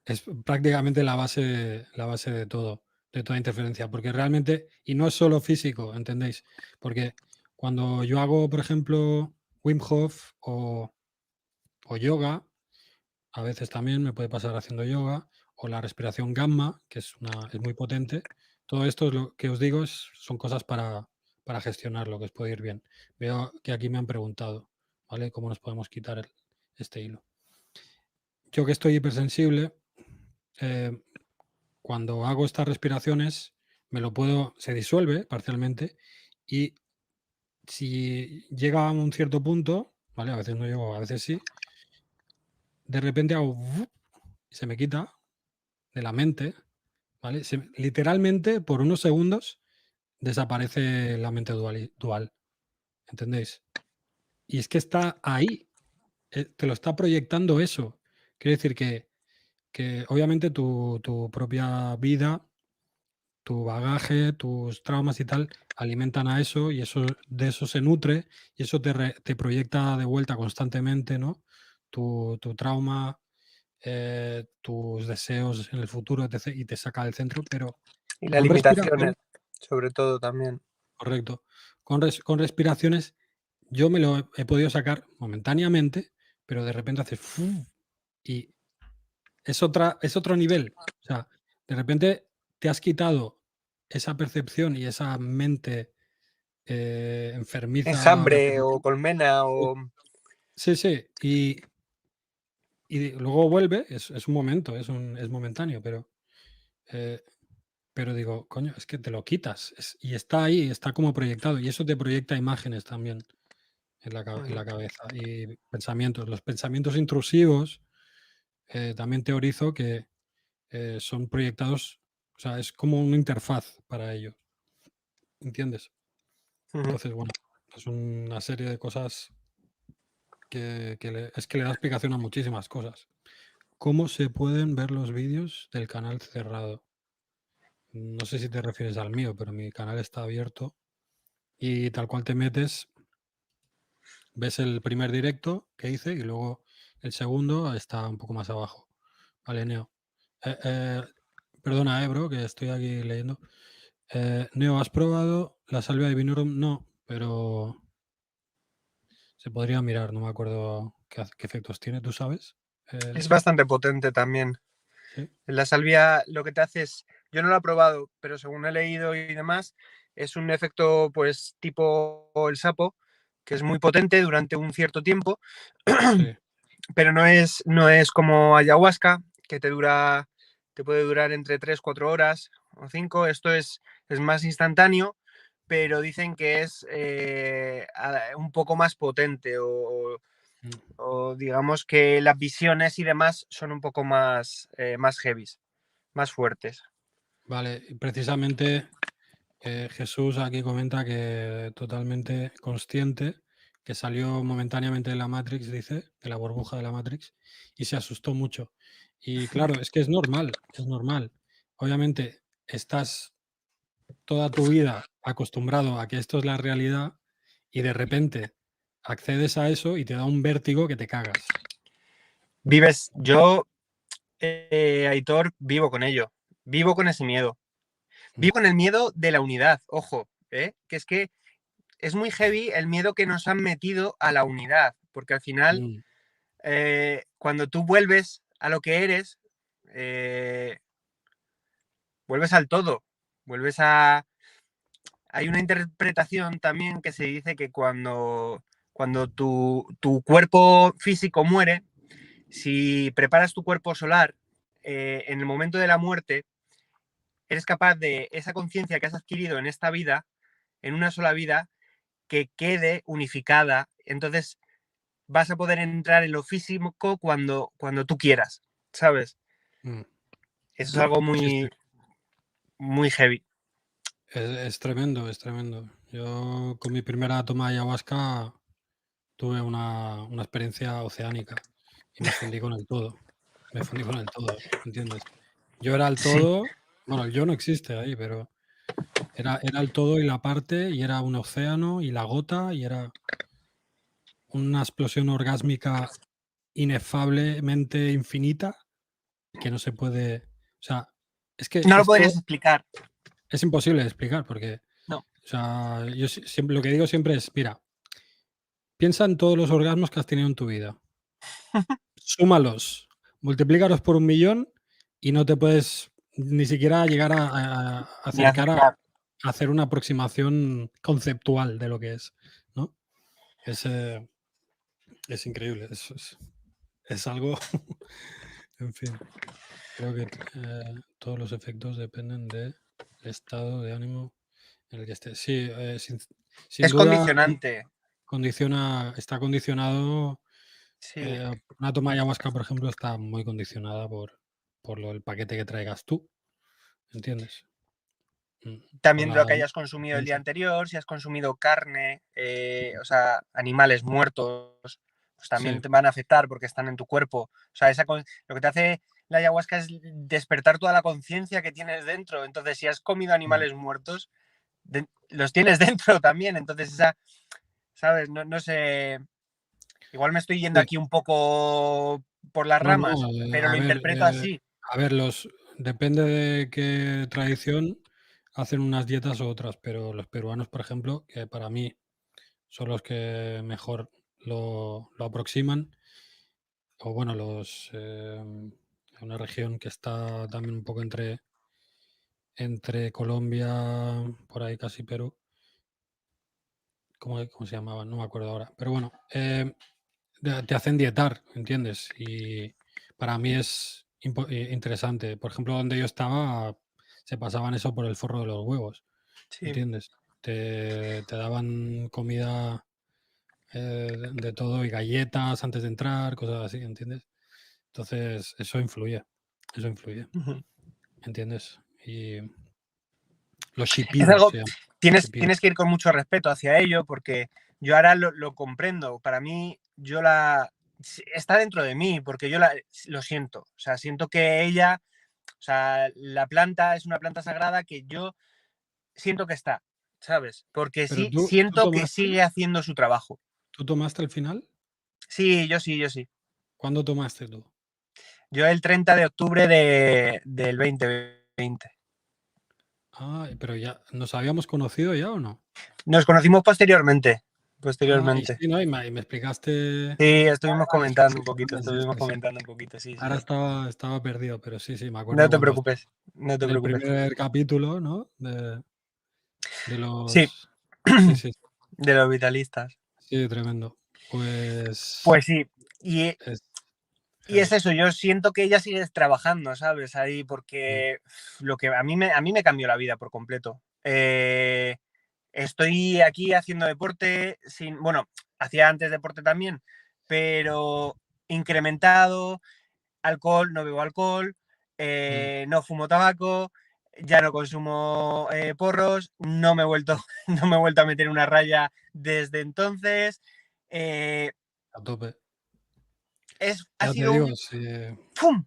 es prácticamente la base de toda interferencia, porque realmente, y no es solo físico, ¿entendéis? Porque cuando yo hago, por ejemplo, Wim Hof o yoga, a veces también me puede pasar haciendo yoga, o la respiración gamma, que es muy potente. Todo esto es lo que os digo, son cosas para gestionarlo, que os puede ir bien. Veo que aquí me han preguntado, ¿vale? ¿Cómo nos podemos quitar este hilo? Yo que estoy hipersensible, eh, cuando hago estas respiraciones, se disuelve parcialmente y si llega a un cierto punto, ¿vale? A veces no llego, a veces sí, de repente hago ¡vup! Y se me quita de la mente, ¿vale? Literalmente, por unos segundos, desaparece la mente dual, ¿entendéis? Y es que está ahí, te lo está proyectando eso. Quiere decir que obviamente tu propia vida, tu bagaje, tus traumas y tal, alimentan a eso y de eso se nutre y eso te proyecta de vuelta constantemente, ¿no? Tu trauma, tus deseos en el futuro, etc., y te saca del centro, pero Y las con limitaciones, respiración, sobre todo también. correcto, con respiraciones yo me lo he podido sacar momentáneamente, pero de repente haces ¡fu! Y es otro nivel. O sea, de repente te has quitado esa percepción y esa mente enfermiza, Enjambre o repetitiva. colmena o Sí, sí. Y luego vuelve, es un momento, es momentáneo, eh, pero digo, coño, es que te lo quitas. Y está ahí, está como proyectado. Y eso te proyecta imágenes también en Ujú, la cabeza. Y pensamientos. Los pensamientos intrusivos, también teorizo que son proyectados, o sea, es como una interfaz para ellos. ¿Entiendes? ujú. Entonces, bueno, es una serie de cosas es que le da explicación a muchísimas cosas. ¿Cómo se pueden ver los vídeos del canal cerrado? No sé si te refieres al mío, pero mi canal está abierto y tal cual te metes, ves el primer directo que hice y luego el segundo está un poco más abajo. Vale, Neo. Eh, eh, perdona, bro, que estoy aquí leyendo. Neo, ¿has probado la salvia de Vinorum? No, pero se podría mirar, no me acuerdo qué efectos tiene, ¿tú sabes? Es bastante potente también. Sí, La salvia lo que te hace es, yo no lo he probado, pero según he leído y demás, es un efecto pues tipo el sapo, que es muy potente durante un cierto tiempo, sí. pero no es como ayahuasca, que te puede durar entre 3 4 horas o 5. Esto es más instantáneo, pero dicen que es un poco más potente Mm. o digamos que las visiones y demás son un poco más heavies, más fuertes. Vale, y precisamente Jesús aquí comenta que totalmente consciente, que salió momentáneamente de la Matrix, dice, de la burbuja de la Matrix, y se asustó mucho. Y claro, es que es normal, es normal. Obviamente, estás toda tu vida acostumbrado a que esto es la realidad y de repente accedes a eso y te da un vértigo que te cagas. Yo, Aitor, vivo con ello, vivo con ese miedo, Mm, vivo con el miedo de la unidad, ojo, que es que es muy heavy el miedo que nos han metido a la unidad, porque al final, mm, cuando tú vuelves a lo que eres, eh, vuelves al todo, vuelves a... Hay una interpretación también que se dice que cuando tu cuerpo físico muere, si preparas tu cuerpo solar en el momento de la muerte, eres capaz de esa conciencia que has adquirido en esta vida, en una sola vida, que quede unificada. Entonces vas a poder entrar en lo físico cuando tú quieras, ¿sabes? mm. Eso es algo Sí, sí. muy, muy heavy. Es tremendo, es tremendo. Yo con mi primera toma de ayahuasca tuve una experiencia oceánica y me fundí con el todo. Me fundí con el todo, ¿entiendes? Yo era el Sí. todo, bueno, el yo no existe ahí, pero era el todo y la parte, y era un océano y la gota, y era una explosión orgásmica inefablemente infinita que no se puede, o sea, es que No lo podrías esto explicar. es imposible de explicar porque, No. o sea, yo siempre lo que digo siempre es, mira, piensa en todos los orgasmos que has tenido en tu vida. Súmalos, multiplícalos por 1.000.000 y no te puedes ni siquiera llegar a Ni acercar a acercar. hacer una aproximación conceptual de lo que es, ¿no? Es, es increíble, es algo, en fin, creo que todos los efectos dependen del estado de ánimo en el que estés. Sí, sin Es duda condicionante. está condicionado. Sí. Una toma de ayahuasca, por ejemplo, está muy condicionada el paquete que traigas tú, ¿entiendes? Por También lo la que hayas consumido el día experiencia. anterior, si has consumido carne, o sea, animales muertos, pues también Sí, te van a afectar porque están en tu cuerpo. O sea, lo que te hace la ayahuasca es despertar toda la conciencia que tienes dentro. Entonces, si has comido mm, animales muertos, los tienes dentro también. Entonces, ¿sabes? No, no sé. Igual me estoy yendo sí. aquí un poco por las No, no, ramas, pero lo interpreto así. a ver, depende de qué tradición hacen unas dietas u otras, pero los peruanos, por ejemplo, que para mí son los que mejor lo aproximan, o bueno, una región que está también un poco entre Colombia, por ahí casi Perú. ¿Cómo se llamaban? No me acuerdo ahora. Pero bueno, te hacen dietar, ¿entiendes? Y para mí es interesante. Por ejemplo, donde yo estaba, se pasaban eso por el forro de los huevos, Sí. ¿entiendes? Te daban comida de todo y galletas antes de entrar, cosas así, ¿entiendes? Entonces, eso influye, Ujú. ¿entiendes? Y los Es shipidos algo, se llaman, shipidos. tienes que ir con mucho respeto hacia ello, porque yo ahora lo comprendo. Para mí, está dentro de mí, porque lo siento. O sea, siento que ella, o sea, la planta es una planta sagrada que yo siento que está, ¿sabes? Porque Pero sí, tú siento que tomaste, sigue haciendo su trabajo. ¿tú tomaste al final? Sí, yo sí, yo sí. ¿Cuándo tomaste tú? Yo el 30 de octubre del 2020. Ah, pero ya, ¿nos habíamos conocido ya o no? Nos conocimos posteriormente. Ah, y Posteriormente. sí, ¿no? Y me explicaste. Sí, estuvimos Sí, sí, sí. comentando un poquito, sí, sí, Ahora sí. estaba perdido, pero sí, sí, me No acuerdo te cuando preocupes, no te en el preocupes. primer capítulo, ¿no? De Sí, los. Sí, sí, de los vitalistas. sí, tremendo. Pues Pues sí, y, es y es heavy. eso, yo siento que ella sigue trabajando, ¿sabes? Ahí, Mm, porque lo que a mí me cambió la vida por completo. Estoy aquí haciendo deporte, bueno, hacía antes deporte también, pero incrementado, alcohol, no bebo alcohol, mm, no fumo tabaco, ya no consumo porros, no me he vuelto, no me he vuelto a meter una raya desde entonces. Eh, a tope. ha Ya te sido un digo, sí. ¡pum!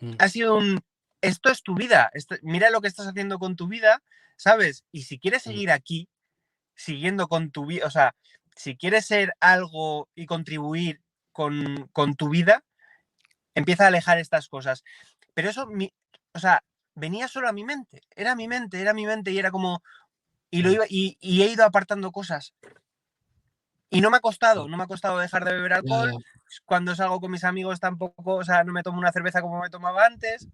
Mm, Ha sido un esto es tu vida, mira lo que estás haciendo con tu vida, ¿sabes? Y si quieres mm, seguir aquí, siguiendo con tu vida, o sea, si quieres ser algo y contribuir con tu vida, empieza a alejar estas cosas. Pero eso, o sea, venía solo a mi mente, era mi mente y era como, mm, y he ido apartando cosas. Y no me ha mm. costado, no me ha costado dejar de beber Ya, ya. alcohol. Cuando salgo con mis amigos tampoco, o sea, no me tomo una cerveza como me tomaba antes.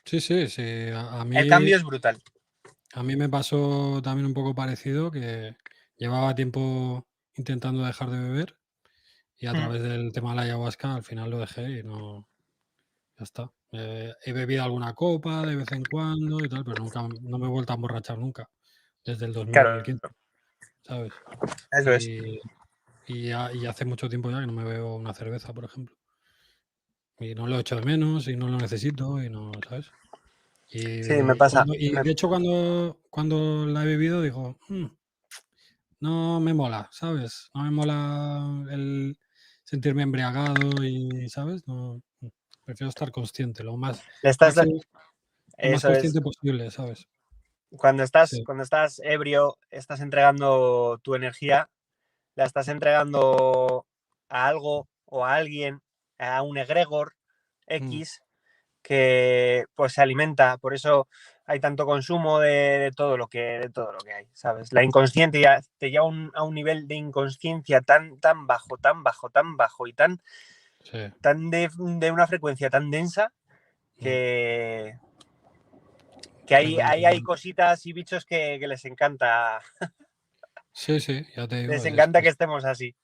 Sí, sí, sí. El cambio es brutal. A mí me pasó también un poco parecido, que llevaba tiempo intentando dejar de beber y a Mm. través del tema de la ayahuasca al final lo dejé y no, ya está. He bebido alguna copa de vez en cuando y tal, pero nunca, no me he vuelto a emborrachar nunca, desde el Claro, 2015, ¿sabes? eso es. Y, y hace mucho tiempo ya que no me bebo una cerveza, por ejemplo. Y no lo echo de menos y no lo necesito y no, ¿sabes? Sí, me pasa. Y de hecho cuando la he bebido digo, no me mola, ¿sabes? No me mola el sentirme embriagado y, ¿sabes? No, prefiero estar consciente, Le estás, máximo, lo más eso es. consciente posible, ¿sabes? Sí, Cuando estás ebrio, estás entregando tu energía, la estás entregando a algo o a alguien, a un egregor mm, X que pues se alimenta. Por eso hay tanto consumo de todo lo que hay, ¿sabes? La inconsciencia te lleva a un nivel de inconsciencia tan bajo, tan bajo, tan bajo y sí, tan de una frecuencia tan densa mm, que, tremendo, hay tremendo. cositas y bichos que Sí, sí, ya te digo, les es eso. encanta que estemos así.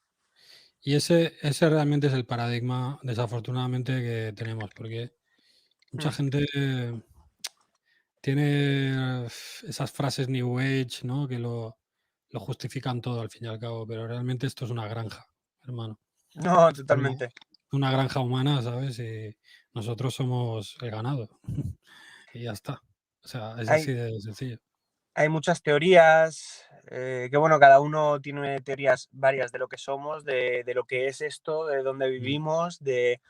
Y ese realmente es el paradigma, desafortunadamente, que tenemos, porque mucha Mm. gente tiene esas frases New Age, ¿no? Que lo justifican todo al fin y al cabo, pero realmente esto es una granja, hermano. No, Esto es totalmente. una granja humana, ¿sabes? Y nosotros somos el ganado. Y ya está. O sea, es Hay, así de sencillo. hay muchas teorías, que bueno, cada uno tiene teorías varias de lo que somos, de lo que es esto, de dónde Mm. vivimos, de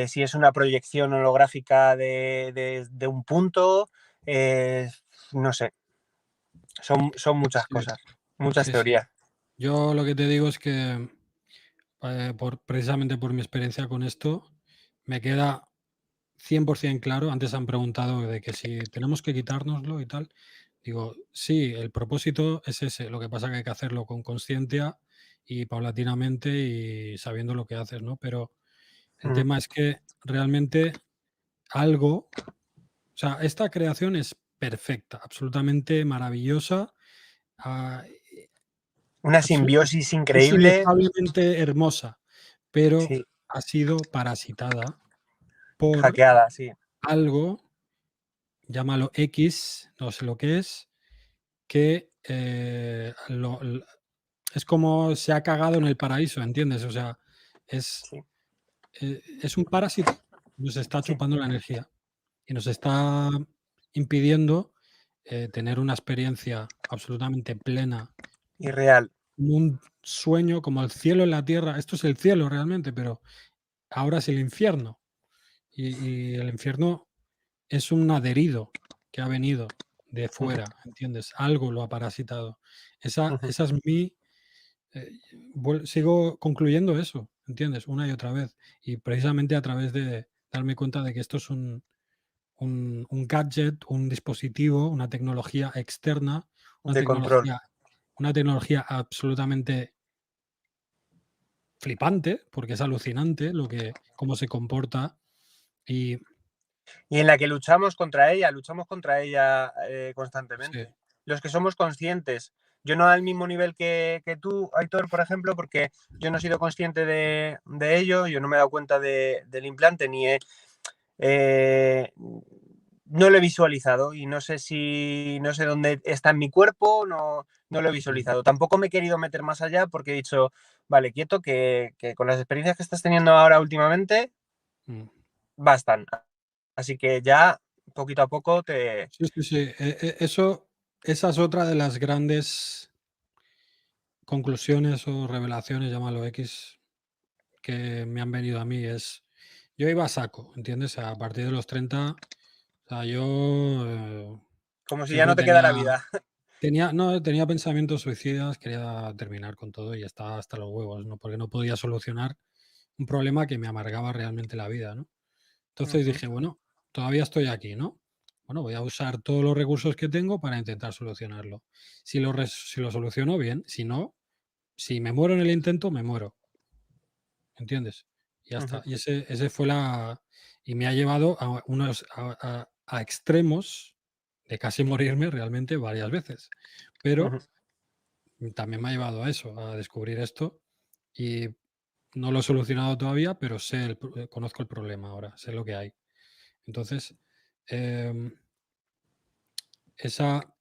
si es una proyección holográfica de un punto, eh, no sé, son muchas Sí, cosas, muchas sí, sí. teorías. Yo lo que te digo es que, precisamente por mi experiencia con esto, me queda 100% claro. Antes han preguntado de que si tenemos que quitárnoslo y tal. Digo, sí, el propósito es ese. Lo que pasa que hay que hacerlo con consciencia y paulatinamente y sabiendo lo que haces, ¿no? Pero el Mm. tema es que realmente algo, o sea, esta creación es perfecta, absolutamente maravillosa. ah, Una simbiosis Es increíble. inefablemente hermosa, pero Sí, ha sido parasitada por hackeada, sí. algo, llámalo X, no sé lo que es, que es como se ha cagado en el paraíso, ¿entiendes? O sea, es, Sí, es un parásito, nos está sí. chupando la energía y nos está impidiendo tener una experiencia absolutamente plena, Irreal. como un sueño, como el cielo en la tierra. Esto es el cielo realmente, pero ahora es el infierno. Y el infierno es un adherido que ha venido de Ujú, fuera, ¿entiendes? Algo lo ha parasitado. ujú, Esa es mi... eh, sigo concluyendo eso, ¿entiendes? Una y otra vez. Y precisamente a través de darme cuenta de que esto es un gadget, un dispositivo, una tecnología externa, una de control. tecnología, una tecnología absolutamente flipante, porque es alucinante cómo se comporta. Y Y en la que luchamos contra ella sí, constantemente. Los que somos conscientes, yo no al mismo nivel que tú, Aitor, por ejemplo, porque yo no he sido consciente de ello, yo no me he dado cuenta del implante, ni he, eh, no lo he visualizado y no sé si, no sé dónde está en mi cuerpo, no lo he mm, visualizado. Tampoco me he querido meter más allá porque he dicho, vale, quieto, que con las experiencias que estás teniendo ahora últimamente, mm. bastan. Así que ya poquito a poco te... Sí, sí, sí. Esa es otra de las grandes conclusiones o revelaciones, llámalo X, que me han venido a mí. Yo iba a saco, ¿entiendes? A partir de los 30, o sea, yo Como si ya siempre no te quedara vida. no, tenía pensamientos suicidas, quería terminar con todo y estaba hasta los huevos, ¿no? Porque no podía solucionar un problema que me amargaba realmente la vida, ¿no? Entonces Ujú, dije, bueno, todavía estoy aquí, ¿no? Bueno, voy a usar todos los recursos que tengo para intentar solucionarlo. Si lo soluciono, bien. Si no, si me muero en el intento, me muero. ¿Entiendes? Y ya está. ujú, Y ese fue la... Y me ha llevado a a extremos de casi morirme realmente varias veces. ujú, Pero también me ha llevado a eso, a descubrir esto. Y no lo he solucionado todavía, pero conozco el problema ahora, sé lo que hay. Entonces, em, esa,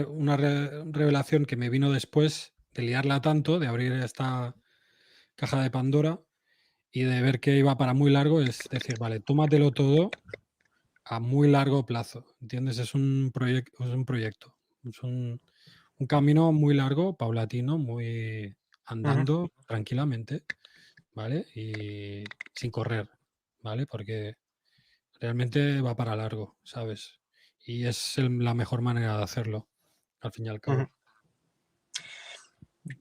una revelación que me vino después de liarla tanto, de abrir esta caja de Pandora y de ver que iba para muy largo, es decir, vale, tómatelo todo a muy largo plazo, ¿entiendes? Es un proyecto, es un camino muy largo, paulatino, muy ujú, andando tranquilamente, ¿vale? Y sin correr, ¿vale? Porque realmente va para largo, ¿sabes? Y es la mejor manera de hacerlo, al fin y al ujú. cabo.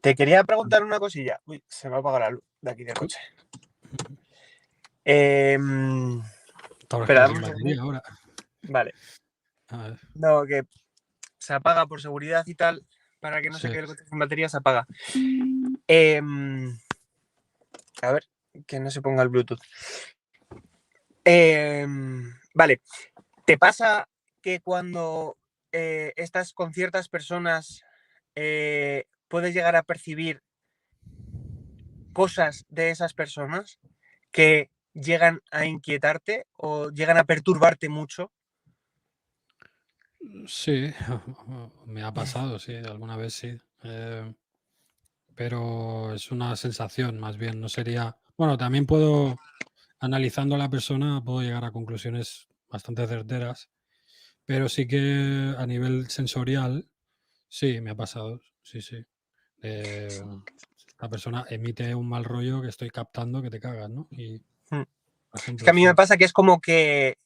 Te quería preguntar una cosilla. Uy, se me ha apagado la luz de aquí del Uy, coche. Em, te habrás Espera, quedado dame sin un segundo. batería ahora. Vale. A ver, No, que se apaga por seguridad y tal. Para que no se sí. quede el coche sin batería, se apaga. Em, a ver, que no se ponga el Bluetooth. Vale. ¿Te pasa que cuando estás con ciertas personas puedes llegar a percibir cosas de esas personas que llegan a inquietarte o llegan a perturbarte mucho? Sí, me ha pasado, sí, alguna vez sí. Pero es una sensación, más bien, no sería. Bueno, también analizando a la persona, puedo llegar a conclusiones bastante certeras, pero sí que a nivel sensorial, sí, me ha pasado, sí, sí. Eh, la persona emite un mal rollo que estoy captando que te cagas, ¿no? Y, Mm. por Es que ejemplo, a mí me sí. pasa que es como que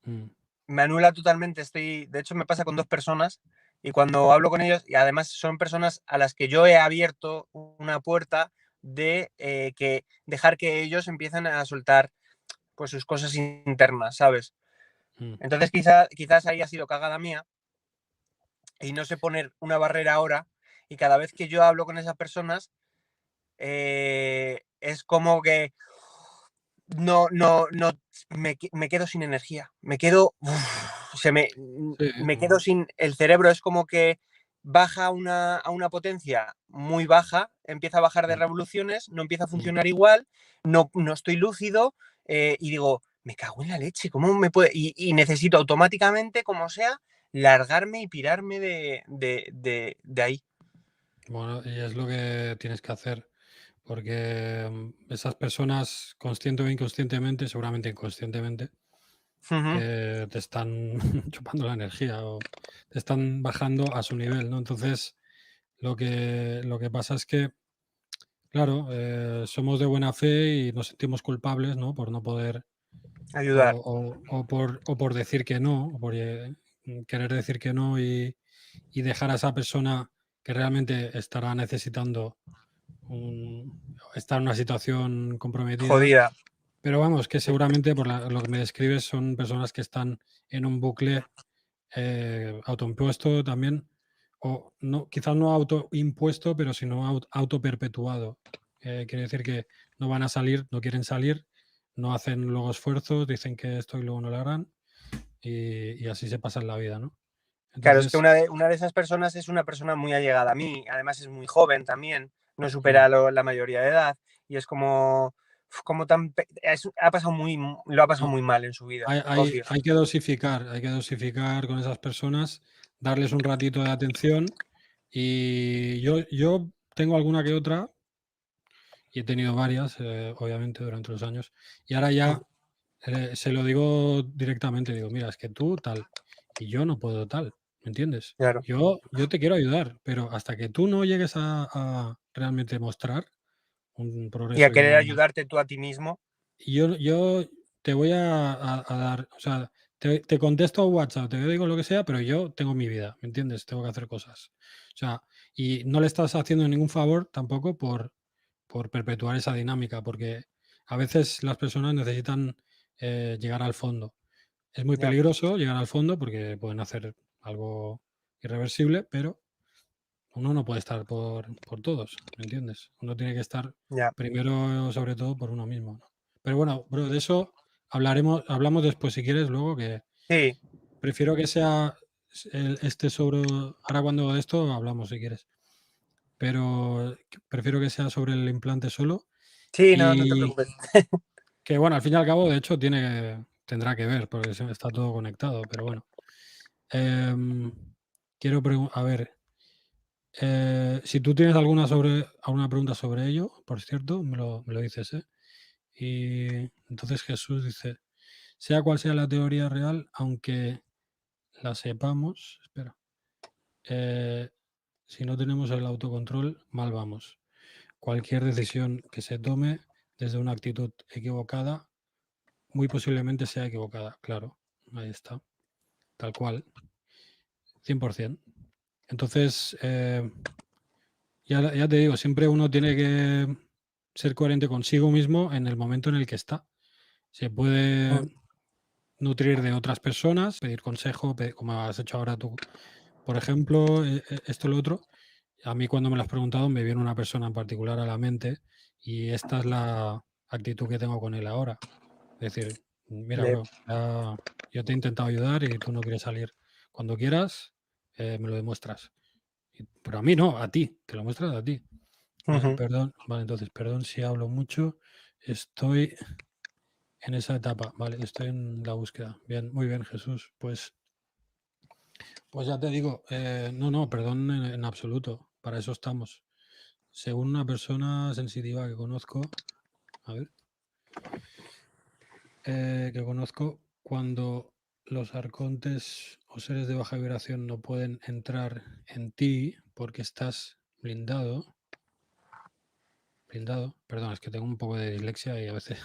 Mm, me anula totalmente. De hecho, me pasa con dos personas y cuando hablo con ellos, y además son personas a las que yo he abierto una puerta de que dejar que ellos empiecen a soltar pues sus cosas internas, ¿sabes? mm, Entonces quizás ahí ha sido cagada mía y no sé poner una barrera ahora y cada vez que yo hablo con esas personas es como que no, me quedo sin energía, me quedo, sí, me quedo sin el cerebro, es como que baja a una potencia muy baja, empieza a bajar de mm, revoluciones, no empieza a mm. funcionar igual, no estoy lúcido, y digo, me cago en la leche, ¿cómo me puede? Y necesito automáticamente, como sea, largarme y pirarme de ahí. Bueno, y es lo que tienes que hacer, porque esas personas, consciente o inconscientemente, seguramente inconscientemente, Ujú. te están chupando la energía o te están bajando a su nivel, ¿no? Entonces, lo que pasa es que, claro, somos de buena fe y nos sentimos culpables, ¿no? Por no poder Ayudar. o por decir que no, o por querer decir que no y dejar a esa persona que realmente estará necesitando está en una situación comprometida. Jodida. Pero vamos, que seguramente por lo que me describes son personas que están en un bucle autoimpuesto también, o no, quizás no autoimpuesto, pero sino autoperpetuado. Quiere decir que no van a salir, no quieren salir, no hacen luego esfuerzos, dicen que esto y luego no lo harán, y así se pasa en la vida, ¿no? Claro, es que Entonces, una de esas personas es una persona muy allegada a mí, además es muy joven también, no mm, supera la mayoría de edad y es como ha pasado lo ha pasado no, muy mal en su vida, hay, hay, ocio. hay que dosificar con esas personas, darles un ratito de atención y yo tengo alguna que otra y he tenido varias, obviamente, durante los años y ahora Mm. ya se lo digo directamente, digo, mira, es que tú tal y yo no puedo tal, ¿me entiendes? Claro. Yo te quiero ayudar, pero hasta que tú no llegues a realmente mostrar un Y a progreso y querer una ayudarte tú a ti mismo, yo te voy a dar, o sea, te contesto a WhatsApp, te digo lo que sea, pero yo tengo mi vida, ¿me entiendes? Tengo que hacer cosas. O sea, y no le estás haciendo ningún favor tampoco por perpetuar esa dinámica, porque a veces las personas necesitan llegar al fondo. Es muy ya, peligroso llegar al fondo porque pueden hacer algo irreversible, pero uno no puede estar por todos, ¿me entiendes? Uno tiene que estar ya. primero, sobre todo, por uno mismo, ¿no? Pero bueno, bro, de eso hablamos después si quieres, luego que Sí, prefiero que sea este sobre. Ahora cuando de esto hablamos si quieres, pero prefiero que sea sobre el implante solo sí, no, no te y preocupes. que bueno, al fin y al cabo, de hecho, tendrá que ver, porque está todo conectado, pero bueno. Em, quiero preguntar, a ver, si tú tienes alguna pregunta sobre ello, por cierto, me lo dices, ¿eh? Y entonces Jesús dice, sea cual sea la teoría real, aunque la sepamos, espera, eh, si no tenemos el autocontrol, mal vamos. Cualquier decisión que se tome desde una actitud equivocada, muy posiblemente sea equivocada, claro, ahí está, tal cual, 100%. Entonces, ya te digo, siempre uno tiene que ser coherente consigo mismo en el momento en el que está. Se puede Mm. nutrir de otras personas, pedir consejo, como has hecho ahora tú, por ejemplo, esto, lo otro. A mí cuando me lo has preguntado me viene una persona en particular a la mente y esta es la actitud que tengo con él ahora. Es decir, mira, De- bro, yo te he intentado ayudar y tú no quieres salir. Cuando quieras, me lo demuestras. Pero a mí no, a ti, te lo muestras a ti. Vale, Ujú. perdón, vale, entonces, perdón si hablo mucho. Estoy en esa etapa, vale, estoy en la búsqueda. Bien, muy bien, Jesús. Pues ya te digo, no, perdón en absoluto, para eso estamos. Según una persona sensitiva que conozco, a ver, cuando los arcontes o seres de baja vibración no pueden entrar en ti porque estás blindado, perdón, es que tengo un poco de dislexia y a veces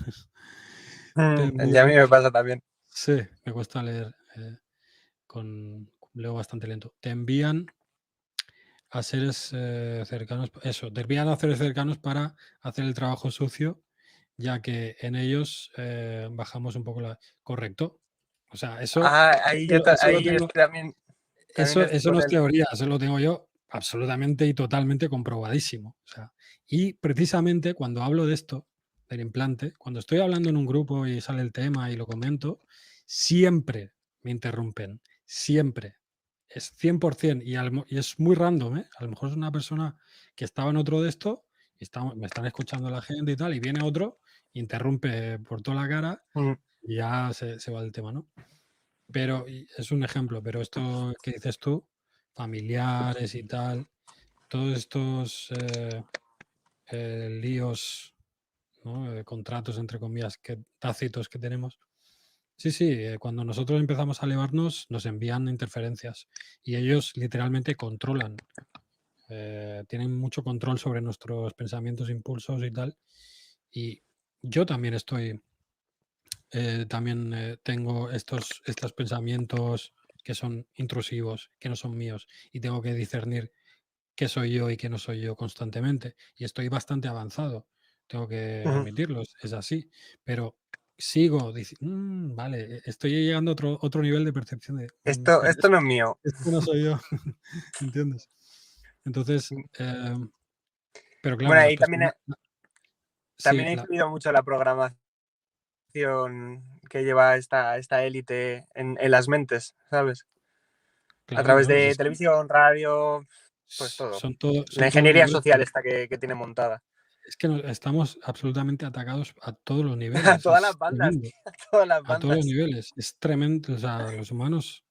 te Y a mí envían, me pasa también. sí, me cuesta leer, leo bastante lento. Te envían a seres cercanos, eso, te envían a seres cercanos para hacer el trabajo sucio, ya que en ellos bajamos un poco la. Correcto. O sea, Ah, ahí eso lo ahí tengo. también estoy Eso no con es él. teoría, eso lo tengo yo absolutamente y totalmente comprobadísimo. O sea, y precisamente cuando hablo de esto, del implante, cuando estoy hablando en un grupo y sale el tema y lo comento, siempre me interrumpen, siempre. es 100% y es muy random, ¿eh? A lo mejor es una persona que estaba en otro de esto y me están escuchando la gente y tal, y viene otro, interrumpe por toda la cara Mm, y ya se va el tema, ¿no? Pero es un ejemplo, pero esto que dices tú, familiares y tal, todos estos líos, ¿no? Contratos, entre comillas, tácitos que tenemos. Sí, sí, cuando nosotros empezamos a elevarnos, nos envían interferencias y ellos literalmente controlan, tienen mucho control sobre nuestros pensamientos, impulsos y tal. Y yo también también tengo estos pensamientos que son intrusivos, que no son míos, y tengo que discernir qué soy yo y qué no soy yo constantemente. Y estoy bastante avanzado, tengo que ujú. admitirlo, es así. Pero sigo diciendo, vale, estoy llegando a otro nivel de percepción de, pero Esto no es mío. esto no soy yo, ¿entiendes? Entonces, Mm, pero claro, Bueno, las ahí también, personas, sí, también ha influido mucho la programación que lleva esta élite en las mentes, ¿sabes? A claro, través no, si de es que televisión, radio, pues todo. La son todos ingeniería niveles. social esta que tiene montada. Es que estamos absolutamente atacados a todos los A niveles, todas las es bandas, tremendo, tío, a todas las a todos los bandas. niveles, es tremendo, o sea, los humanos,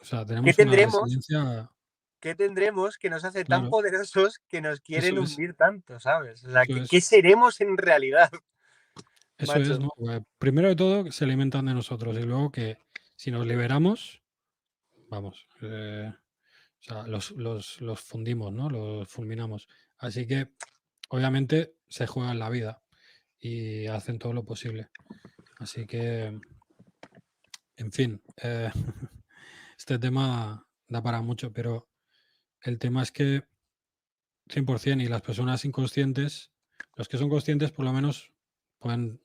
o sea, ¿Qué tenemos una tendremos? resiliencia, ¿Qué tendremos que nos hace tan claro, poderosos que nos quieren eso es, hundir tanto, ¿sabes? O sea, eso ¿qué es, seremos en realidad, eso es, macho? ¿no? Primero de todo, se alimentan de nosotros y luego que si nos liberamos, vamos, o sea, los fundimos, ¿no? Los fulminamos. Así que, obviamente, se juegan la vida y hacen todo lo posible. Así que, en fin, este tema da para mucho, pero el tema es que 100% y las personas inconscientes, los que son conscientes por lo menos pueden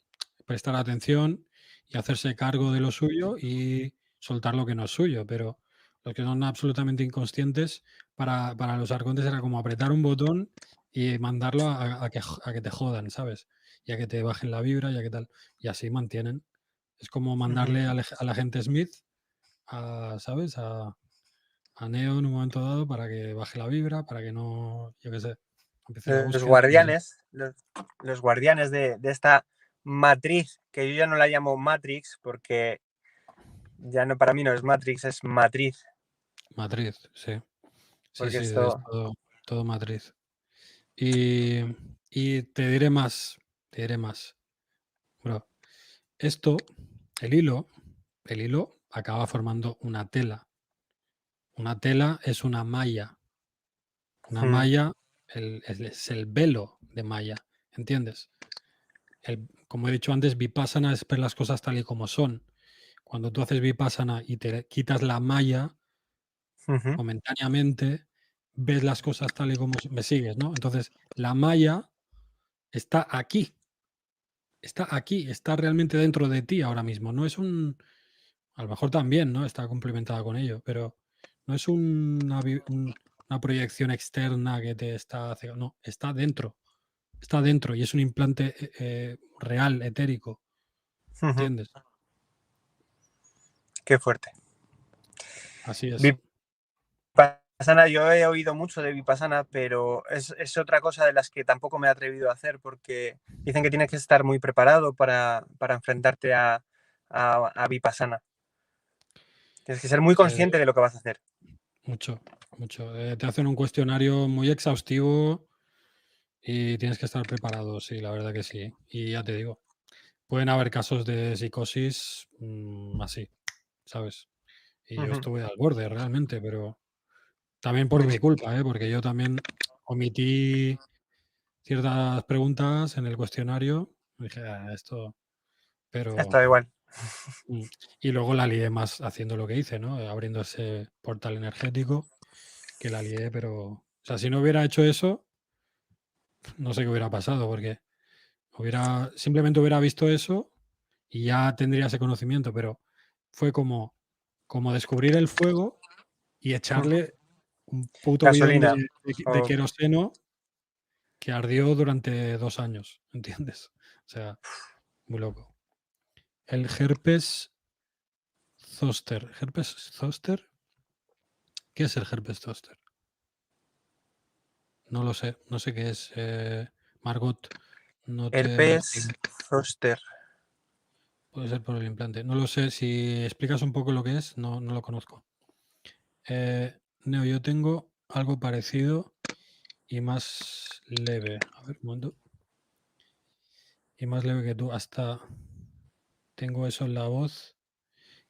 prestar atención y hacerse cargo de lo suyo y soltar lo que no es suyo, pero los que son absolutamente inconscientes, para los arcontes era como apretar un botón y mandarlo a que te jodan, ¿sabes? Y a que te bajen la vibra y a que tal. Y así mantienen. Es como Ujú. mandarle al agente Smith, ¿sabes? A Neo en un momento dado para que baje la vibra, para que no, yo qué sé, empiece la Los búsqueda, yo qué sé. guardianes, los guardianes de esta matriz, que yo ya no la llamo Matrix, porque ya no, para mí no es Matrix, es matriz, Matriz, sí. Sí, porque sí, es esto... todo matriz. Y, y te diré más, bro. Esto, el hilo, el hilo acaba formando una tela. Una tela es una malla. Una Mm, malla es el velo de malla, ¿entiendes? Como he dicho antes, vipassana es ver las cosas tal y como son. Cuando tú haces vipassana y te quitas la malla, ujú, momentáneamente ves las cosas tal y como me sigues, ¿no? Entonces, la malla está aquí, está realmente dentro de ti ahora mismo. No es a lo mejor también, ¿no? Está complementada con ello, pero no es una proyección externa que te está haciendo, no, está dentro y es un implante real, etérico, ujú. ¿entiendes? Qué fuerte. Así es. Vipassana, yo he oído mucho de Vipassana, pero es otra cosa de las que tampoco me he atrevido a hacer porque dicen que tienes que estar muy preparado para enfrentarte a Vipassana. Tienes que ser muy Eh, consciente de lo que vas a hacer. mucho, mucho. Te hacen un cuestionario muy exhaustivo y tienes que estar preparado, sí, la verdad que sí. Y ya te digo, pueden haber casos de psicosis así, ¿sabes? Y yo Ujú, estuve al borde realmente, pero también por ujú. mi culpa, ¿eh? Porque yo también omití ciertas preguntas en el cuestionario. Dije, "Ah, esto, pero... Está igual. mm". Y luego la lié más haciendo lo que hice, ¿no? Abriendo ese portal energético, que la lié, pero... O sea, si no hubiera hecho eso, no sé qué hubiera pasado, porque simplemente hubiera visto eso y ya tendría ese conocimiento, pero fue como descubrir el fuego y Ujú. echarle un puto bidón Gasolina. de O- queroseno que ardió durante 2 años, ¿entiendes? O sea, muy loco. El herpes zoster. ¿Herpes zoster? ¿Qué es el herpes zóster? No lo sé, no sé qué es. Margot, no te lo Herpes digo. zóster. Puede ser por el implante. No lo sé. Si explicas un poco lo que es, no lo conozco. Neo, yo tengo algo parecido y más leve. A ver, un momento. Y más leve que tú. Hasta tengo eso en la voz,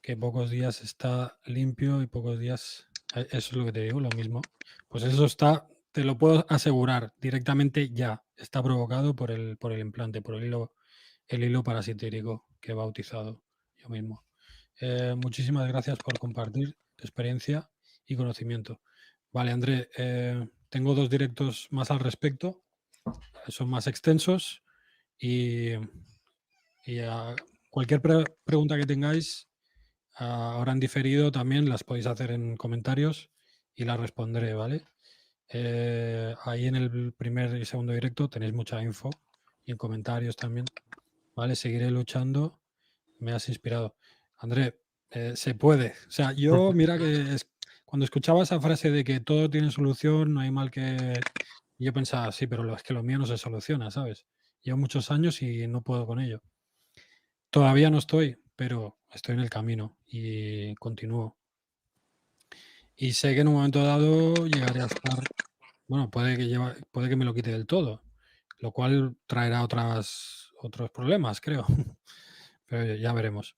que pocos días está limpio y pocos días... Eso es lo que te digo, lo mismo. Pues eso está, te lo puedo asegurar, directamente ya. Está provocado por el implante, por el hilo parasitírico que he bautizado yo mismo. Muchísimas gracias por compartir tu experiencia y conocimiento. Vale, André, tengo 2 directos más al respecto, son más extensos y, cualquier pregunta que tengáis ahora en diferido también las podéis hacer en comentarios y las responderé, ¿vale? Ahí en el primer y segundo directo tenéis mucha info y en comentarios también, ¿vale? Seguiré luchando, me has inspirado. André, se puede. O sea, yo mira que cuando escuchaba esa frase de que todo tiene solución, no hay mal que... Yo pensaba, sí, pero es que lo mío no se soluciona, ¿sabes? Llevo muchos años y no puedo con ello. Todavía no estoy, pero estoy en el camino y continúo. Y sé que en un momento dado llegaré a estar, bueno, puede que me lo quite del todo, lo cual traerá otros problemas, creo. Pero ya veremos.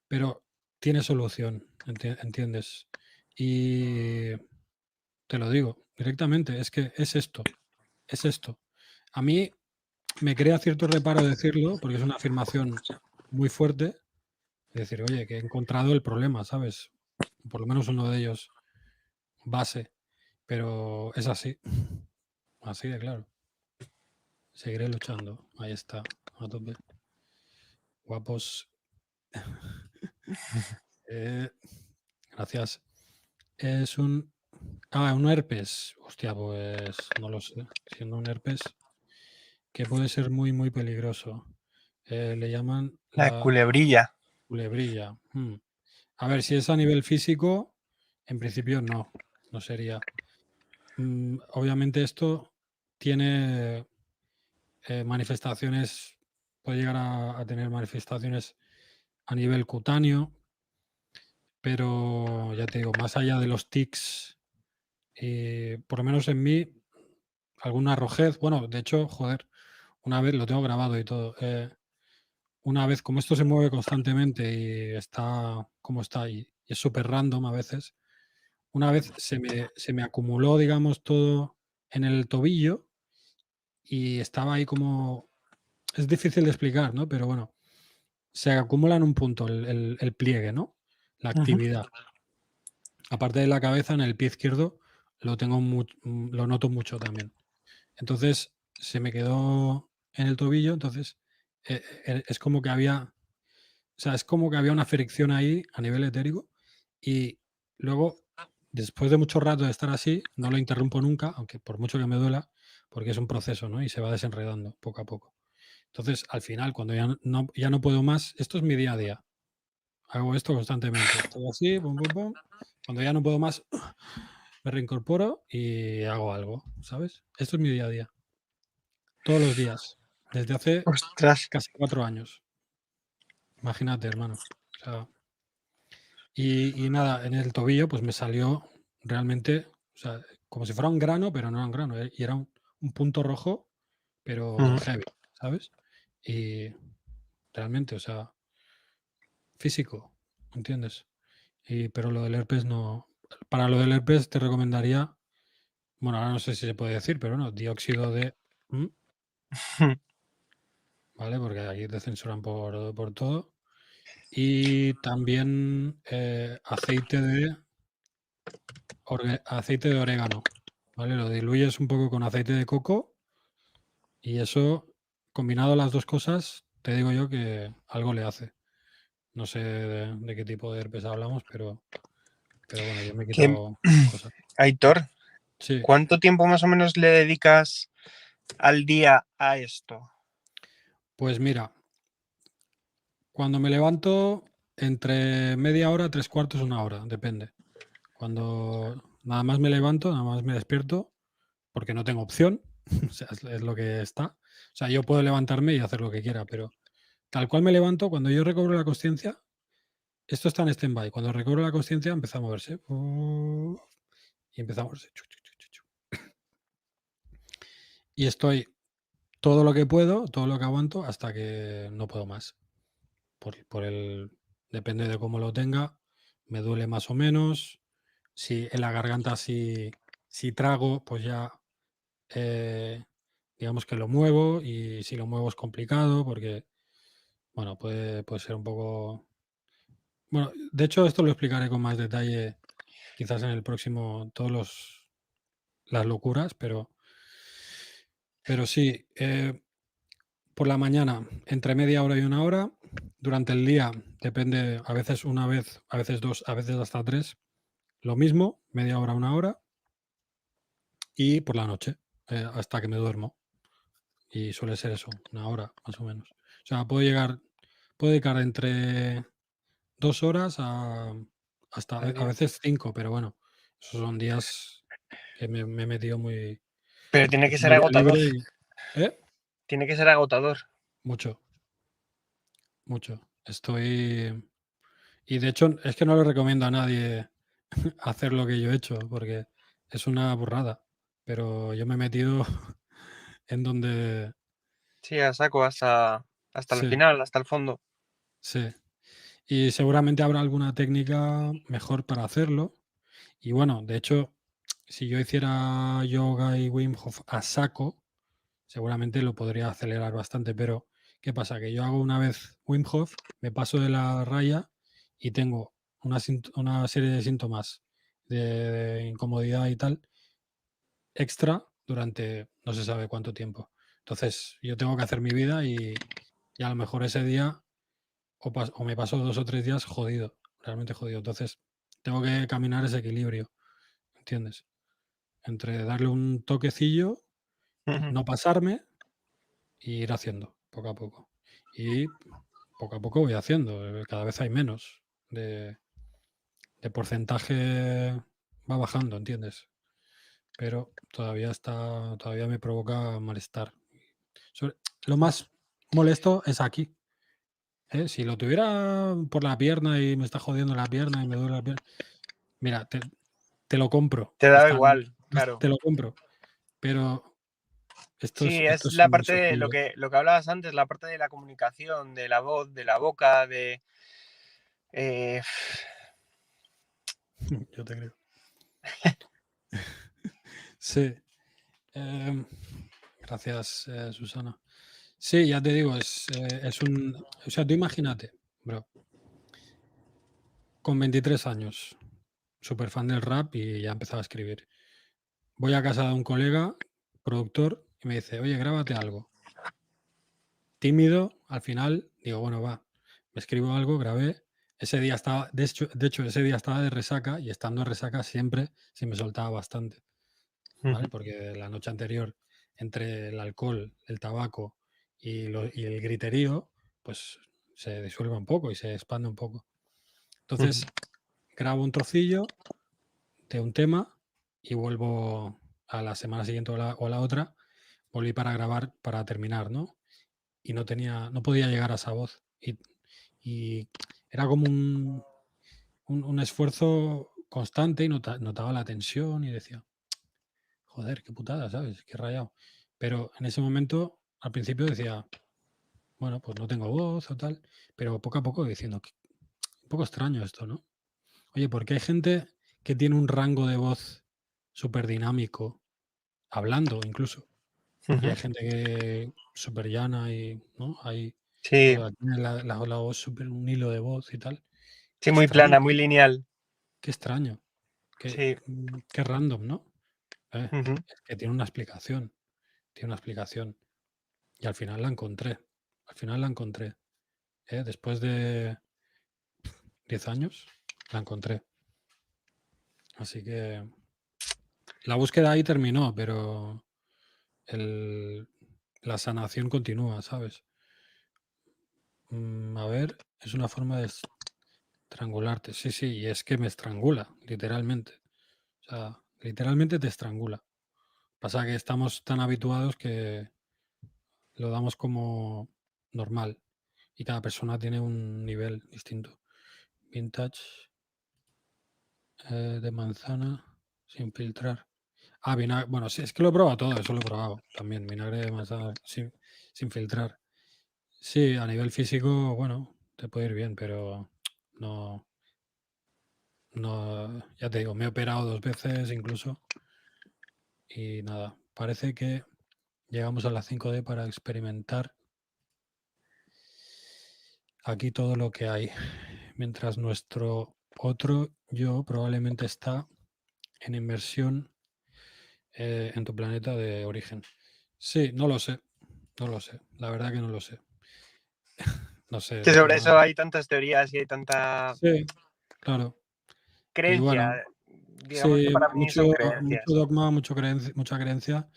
Pero tiene solución, ¿entiendes? Y te lo digo directamente, es que es esto, es esto. A mí me crea cierto reparo decirlo, porque es una afirmación muy fuerte, es decir, oye, que he encontrado el problema, ¿sabes? Por lo menos uno de ellos base, pero es así, así de claro. Seguiré luchando, ahí está, a tope. Guapos. Gracias. Es un herpes. Hostia, pues no lo sé. Siendo un herpes que puede ser muy, muy peligroso. Le llaman La la culebrilla. culebrilla. A ver, si es a nivel físico, en principio no sería. Obviamente esto tiene manifestaciones, puede llegar a tener manifestaciones a nivel cutáneo, pero ya te digo, más allá de los tics, por lo menos en mí, alguna rojez, bueno, de hecho, joder, una vez lo tengo grabado y todo. Una vez, como esto se mueve constantemente y está como está y es súper random a veces, una vez se me acumuló, digamos, todo en el tobillo y estaba ahí como... Es difícil de explicar, ¿no? Pero bueno, se acumula en un punto el pliegue, ¿no? La actividad. Aparte de la cabeza, en el pie izquierdo lo noto mucho también. Entonces se me quedó en el tobillo, entonces es como que había, o sea, es como que había una fricción ahí a nivel etérico y luego, después de mucho rato de estar así, no lo interrumpo nunca, aunque por mucho que me duela, porque es un proceso, ¿no? Y se va desenredando poco a poco. Entonces, al final, cuando ya no puedo más, esto es mi día a día. Hago esto constantemente. Estoy así, pum, pum, pum. Cuando ya no puedo más, me reincorporo y hago algo, ¿sabes? Esto es mi día a día. Todos los días. Desde hace Ostras. casi 4 años. Imagínate, hermano. O sea, y nada, en el tobillo pues me salió realmente, o sea, como si fuera un grano, pero no era un grano. Y era un punto rojo, pero heavy, ¿sabes? Y realmente, o sea, físico, ¿entiendes? Pero lo del herpes no. Para lo del herpes te recomendaría, bueno, ahora no sé si se puede decir, pero no, dióxido de... ¿m? ¿Vale? Porque aquí te censuran por todo. Y también aceite de orégano, ¿vale? Lo diluyes un poco con aceite de coco y eso, combinado las dos cosas, te digo yo que algo le hace. No sé de qué tipo de herpes hablamos, pero bueno, yo me he Que, quitado cosas. Aitor, Sí, ¿cuánto tiempo más o menos le dedicas al día a esto? pues mira, cuando me levanto entre media hora, 3 cuartos, una hora, depende. Cuando Nada más me levanto, nada más me despierto, porque no tengo opción. O sea, es lo que está. O sea, yo puedo levantarme y hacer lo que quiera, pero tal cual me levanto, cuando yo recobro la consciencia, esto está en stand-by. Cuando recobro la consciencia, empieza a moverse. Y empieza a moverse. Y estoy todo lo que puedo, todo lo que aguanto, hasta que no puedo más. Por el, depende de cómo lo tenga, me duele más o menos. Si en la garganta, si trago, pues ya digamos que lo muevo, y si lo muevo es complicado porque, bueno, puede ser un poco... Bueno, de hecho esto lo explicaré con más detalle quizás en el próximo, las locuras, pero sí, por la mañana entre media hora y una hora, durante el día depende, a veces una vez, a veces dos, a veces hasta tres, lo mismo, media hora, una hora, y por la noche, hasta que me duermo. Y suele ser eso, una hora más o menos. O sea, puedo dedicar entre 2 horas hasta al a día. veces 5, pero bueno, esos son días que me he metido muy, Pero tiene que ser tengo día agotador. libre y... ¿Eh? Tiene que ser agotador. Mucho, mucho. Estoy... Y de hecho es que no le recomiendo a nadie hacer lo que yo he hecho, porque es una burrada. Pero yo me he metido en donde... Sí, a saco hasta el Sí, final, hasta el fondo. sí. Y seguramente habrá alguna técnica mejor para hacerlo. Y bueno, de hecho, si yo hiciera yoga y Wim Hof a saco, seguramente lo podría acelerar bastante. Pero, ¿qué pasa? Que yo hago una vez Wim Hof, me paso de la raya y tengo una serie de síntomas de incomodidad y tal extra durante no se sabe cuánto tiempo. Entonces, yo tengo que hacer mi vida, y a lo mejor ese día o me paso 2 o 3 días jodido, realmente jodido. Entonces, tengo que caminar ese equilibrio, ¿entiendes? Entre darle un toquecillo, Ujú. no pasarme, y ir haciendo poco a poco. Y poco a poco voy haciendo, cada vez hay menos de porcentaje, va bajando, ¿entiendes? Pero todavía me provoca malestar. Sobre- lo más molesto es aquí. Si lo tuviera por la pierna y me está jodiendo la pierna y me duele la pierna, mira, te lo compro. Te da igual, claro. Te lo compro. Pero Sí, esto es es la un parte de subidón. lo que hablabas antes, la parte de la comunicación, de la voz, de la boca, de... eh, Yo te creo. Sí. em, gracias, Susana. Sí, ya te digo, es un... O sea, tú imagínate, bro, con 23 años, súper fan del rap y ya empezaba a escribir. Voy a casa de un colega, productor, y me dice, oye, grábate algo. Tímido, al final, digo, bueno, va, me escribo algo, grabé. Ese día estaba, de hecho, ese día estaba de resaca, y estando de resaca siempre se me soltaba bastante, ¿vale? Ujú, Porque la noche anterior, entre el alcohol, el tabaco y el griterío, pues se disuelve un poco y se expande un poco. ujú, Entonces, grabo un trocillo de un tema y vuelvo a la semana siguiente o la otra, volví para grabar, para terminar, ¿no? Y no podía llegar a esa voz. Y era como un esfuerzo constante, y notaba la tensión y decía, joder, qué putada, ¿sabes? Qué rayado. Pero en ese momento, al principio decía, bueno, pues no tengo voz o tal, pero poco a poco diciendo, un poco extraño esto, ¿no? Oye, porque hay gente que tiene un rango de voz súper dinámico, hablando incluso, y ujú. hay gente que súper llana y, ¿no? Sí, Tiene la voz súper, un hilo de voz y tal. sí, Qué muy extraño, plana, muy lineal. qué extraño, Sí. qué random, ¿no? Ujú, Es que tiene una explicación. Y al final la encontré. Al final la encontré. Después de 10 años, la encontré. Así que la búsqueda ahí terminó, pero el- la sanación continúa, ¿sabes? A ver, es una forma de estrangularte. Sí, sí, y es que me estrangula, literalmente. O O sea, literalmente te estrangula. Pasa que estamos tan habituados que lo damos como normal y cada persona tiene un nivel distinto. Vintage de manzana sin filtrar. Ah, vinagre. Bueno, sí, es que lo he probado todo, eso lo he probado también. Vinagre de manzana sin filtrar. Sí, a nivel físico, bueno, te puede ir bien, pero no, no, ya te digo, me he operado 2 veces incluso y nada, parece que llegamos a la 5D para experimentar aquí todo lo que hay, mientras nuestro otro yo probablemente está en inmersión en tu planeta de origen. Sí, no lo sé, no lo sé, la verdad que no lo sé. No sé, Que el sobre tema... eso hay tantas teorías y hay tanta Sí, claro. Y bueno, creencia. Digamos que sí, para mí mucho, son mucho creencias. dogma, mucha creencia.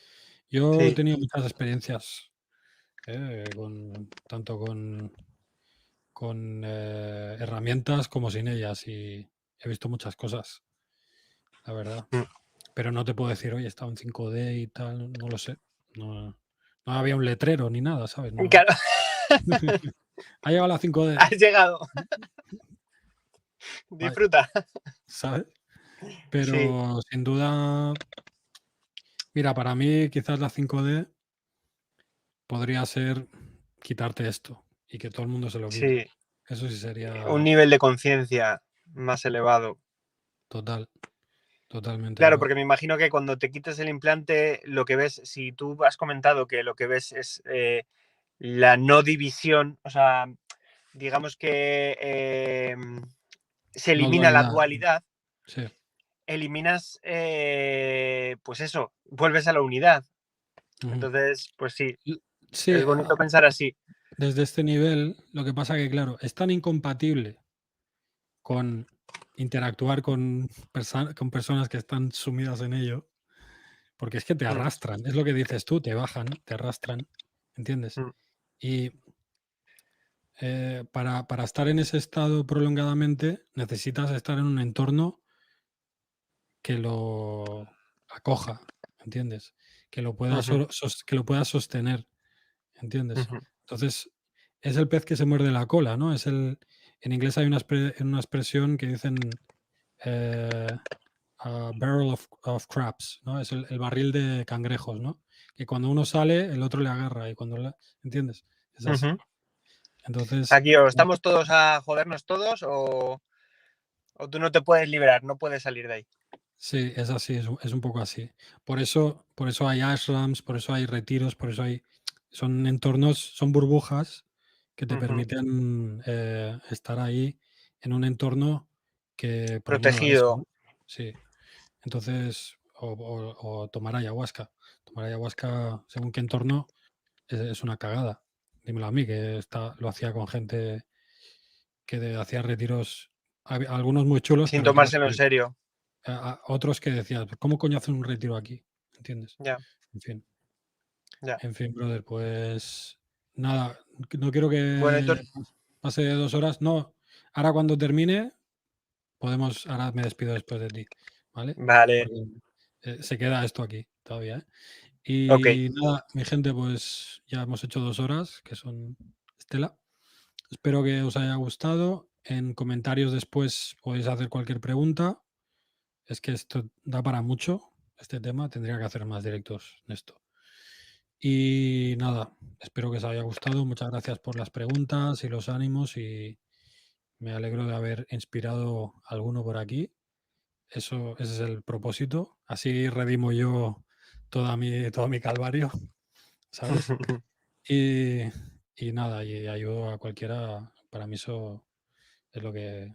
Yo he Sí. tenido muchas experiencias, tanto con herramientas como sin ellas y he visto muchas cosas, la verdad. Mm. Pero no te puedo decir, oye, he estado en 5D y tal, no lo sé. No, no había un letrero ni nada, ¿sabes? No. Claro, Ha llegado la 5D, has llegado. vaya, Disfruta. ¿sabes? Sí, Pero sin duda, mira, para mí quizás la 5D podría ser quitarte esto y que todo el mundo se lo quite. sí. Eso sí Un sería nivel de conciencia más elevado. total, totalmente, Claro, bro. porque me imagino que cuando te quites el implante, lo que ves, si tú has comentado que lo que ves es la no división, o sea, digamos que se No elimina la dualidad, dualidad, sí. eliminas, pues eso, vuelves a la unidad. Ujú. Entonces, pues sí, Sí, es bonito pensar así. desde este nivel, lo que pasa que, claro, es tan incompatible con interactuar con personas que están sumidas en ello, porque es que te Mm, arrastran, es lo que dices tú, te bajan, te arrastran, ¿entiendes? mm, Y para estar en ese estado prolongadamente necesitas estar en un entorno que lo acoja, ¿entiendes? Que lo pueda, ujú, que lo pueda sostener, ¿entiendes? ujú. Entonces, es el pez que se muerde la cola, ¿no? En inglés hay una expresión que dicen a barrel of crabs, ¿no? Es el barril de cangrejos, ¿no? Que cuando uno sale, el otro le agarra y ¿entiendes? Es así. Ujú. Entonces, Aquí o estamos todos a jodernos todos o tú no te puedes liberar, no puedes salir de ahí. sí, es así, es un poco así. Por eso hay ashrams, por eso hay retiros, por eso son entornos, son burbujas que te Ujú. permiten estar ahí en un entorno que promueva eso, Protegido. ¿no? Sí. Entonces, o tomar ayahuasca. Tomar ayahuasca, según qué entorno, es una cagada. Dímelo a mí, que lo hacía con gente que hacía retiros, algunos muy chulos, Sin pero otros tomárselo en serio. otros que decías, ¿cómo coño hacen un retiro aquí? ¿Entiendes? Ya, En fin, ya. brother, pues nada, no quiero Bueno, que Héctor, pase 2 horas. No, ahora cuando termine, ahora me despido después de ti, ¿vale? vale. Porque se queda esto aquí todavía, ¿eh? Ok. Y nada, mi gente, pues ya hemos hecho 2 horas, que son Estela. Espero que os haya gustado. En comentarios después podéis hacer cualquier pregunta. Es que esto da para mucho, este tema. Tendría que hacer más directos en esto. Y nada, espero que os haya gustado. Muchas gracias por las preguntas y los ánimos y me alegro de haber inspirado a alguno por aquí. Ese es el propósito. Así redimo yo todo mi calvario, ¿sabes? Y, y nada, y ayudo a cualquiera. Para mí eso es lo que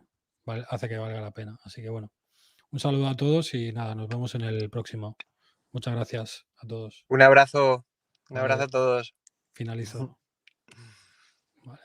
hace que valga la pena. Así que bueno, un saludo a todos y nada, nos vemos en el próximo. Muchas gracias a todos. Un abrazo. Un abrazo Vale, a todos. finalizo. Vale,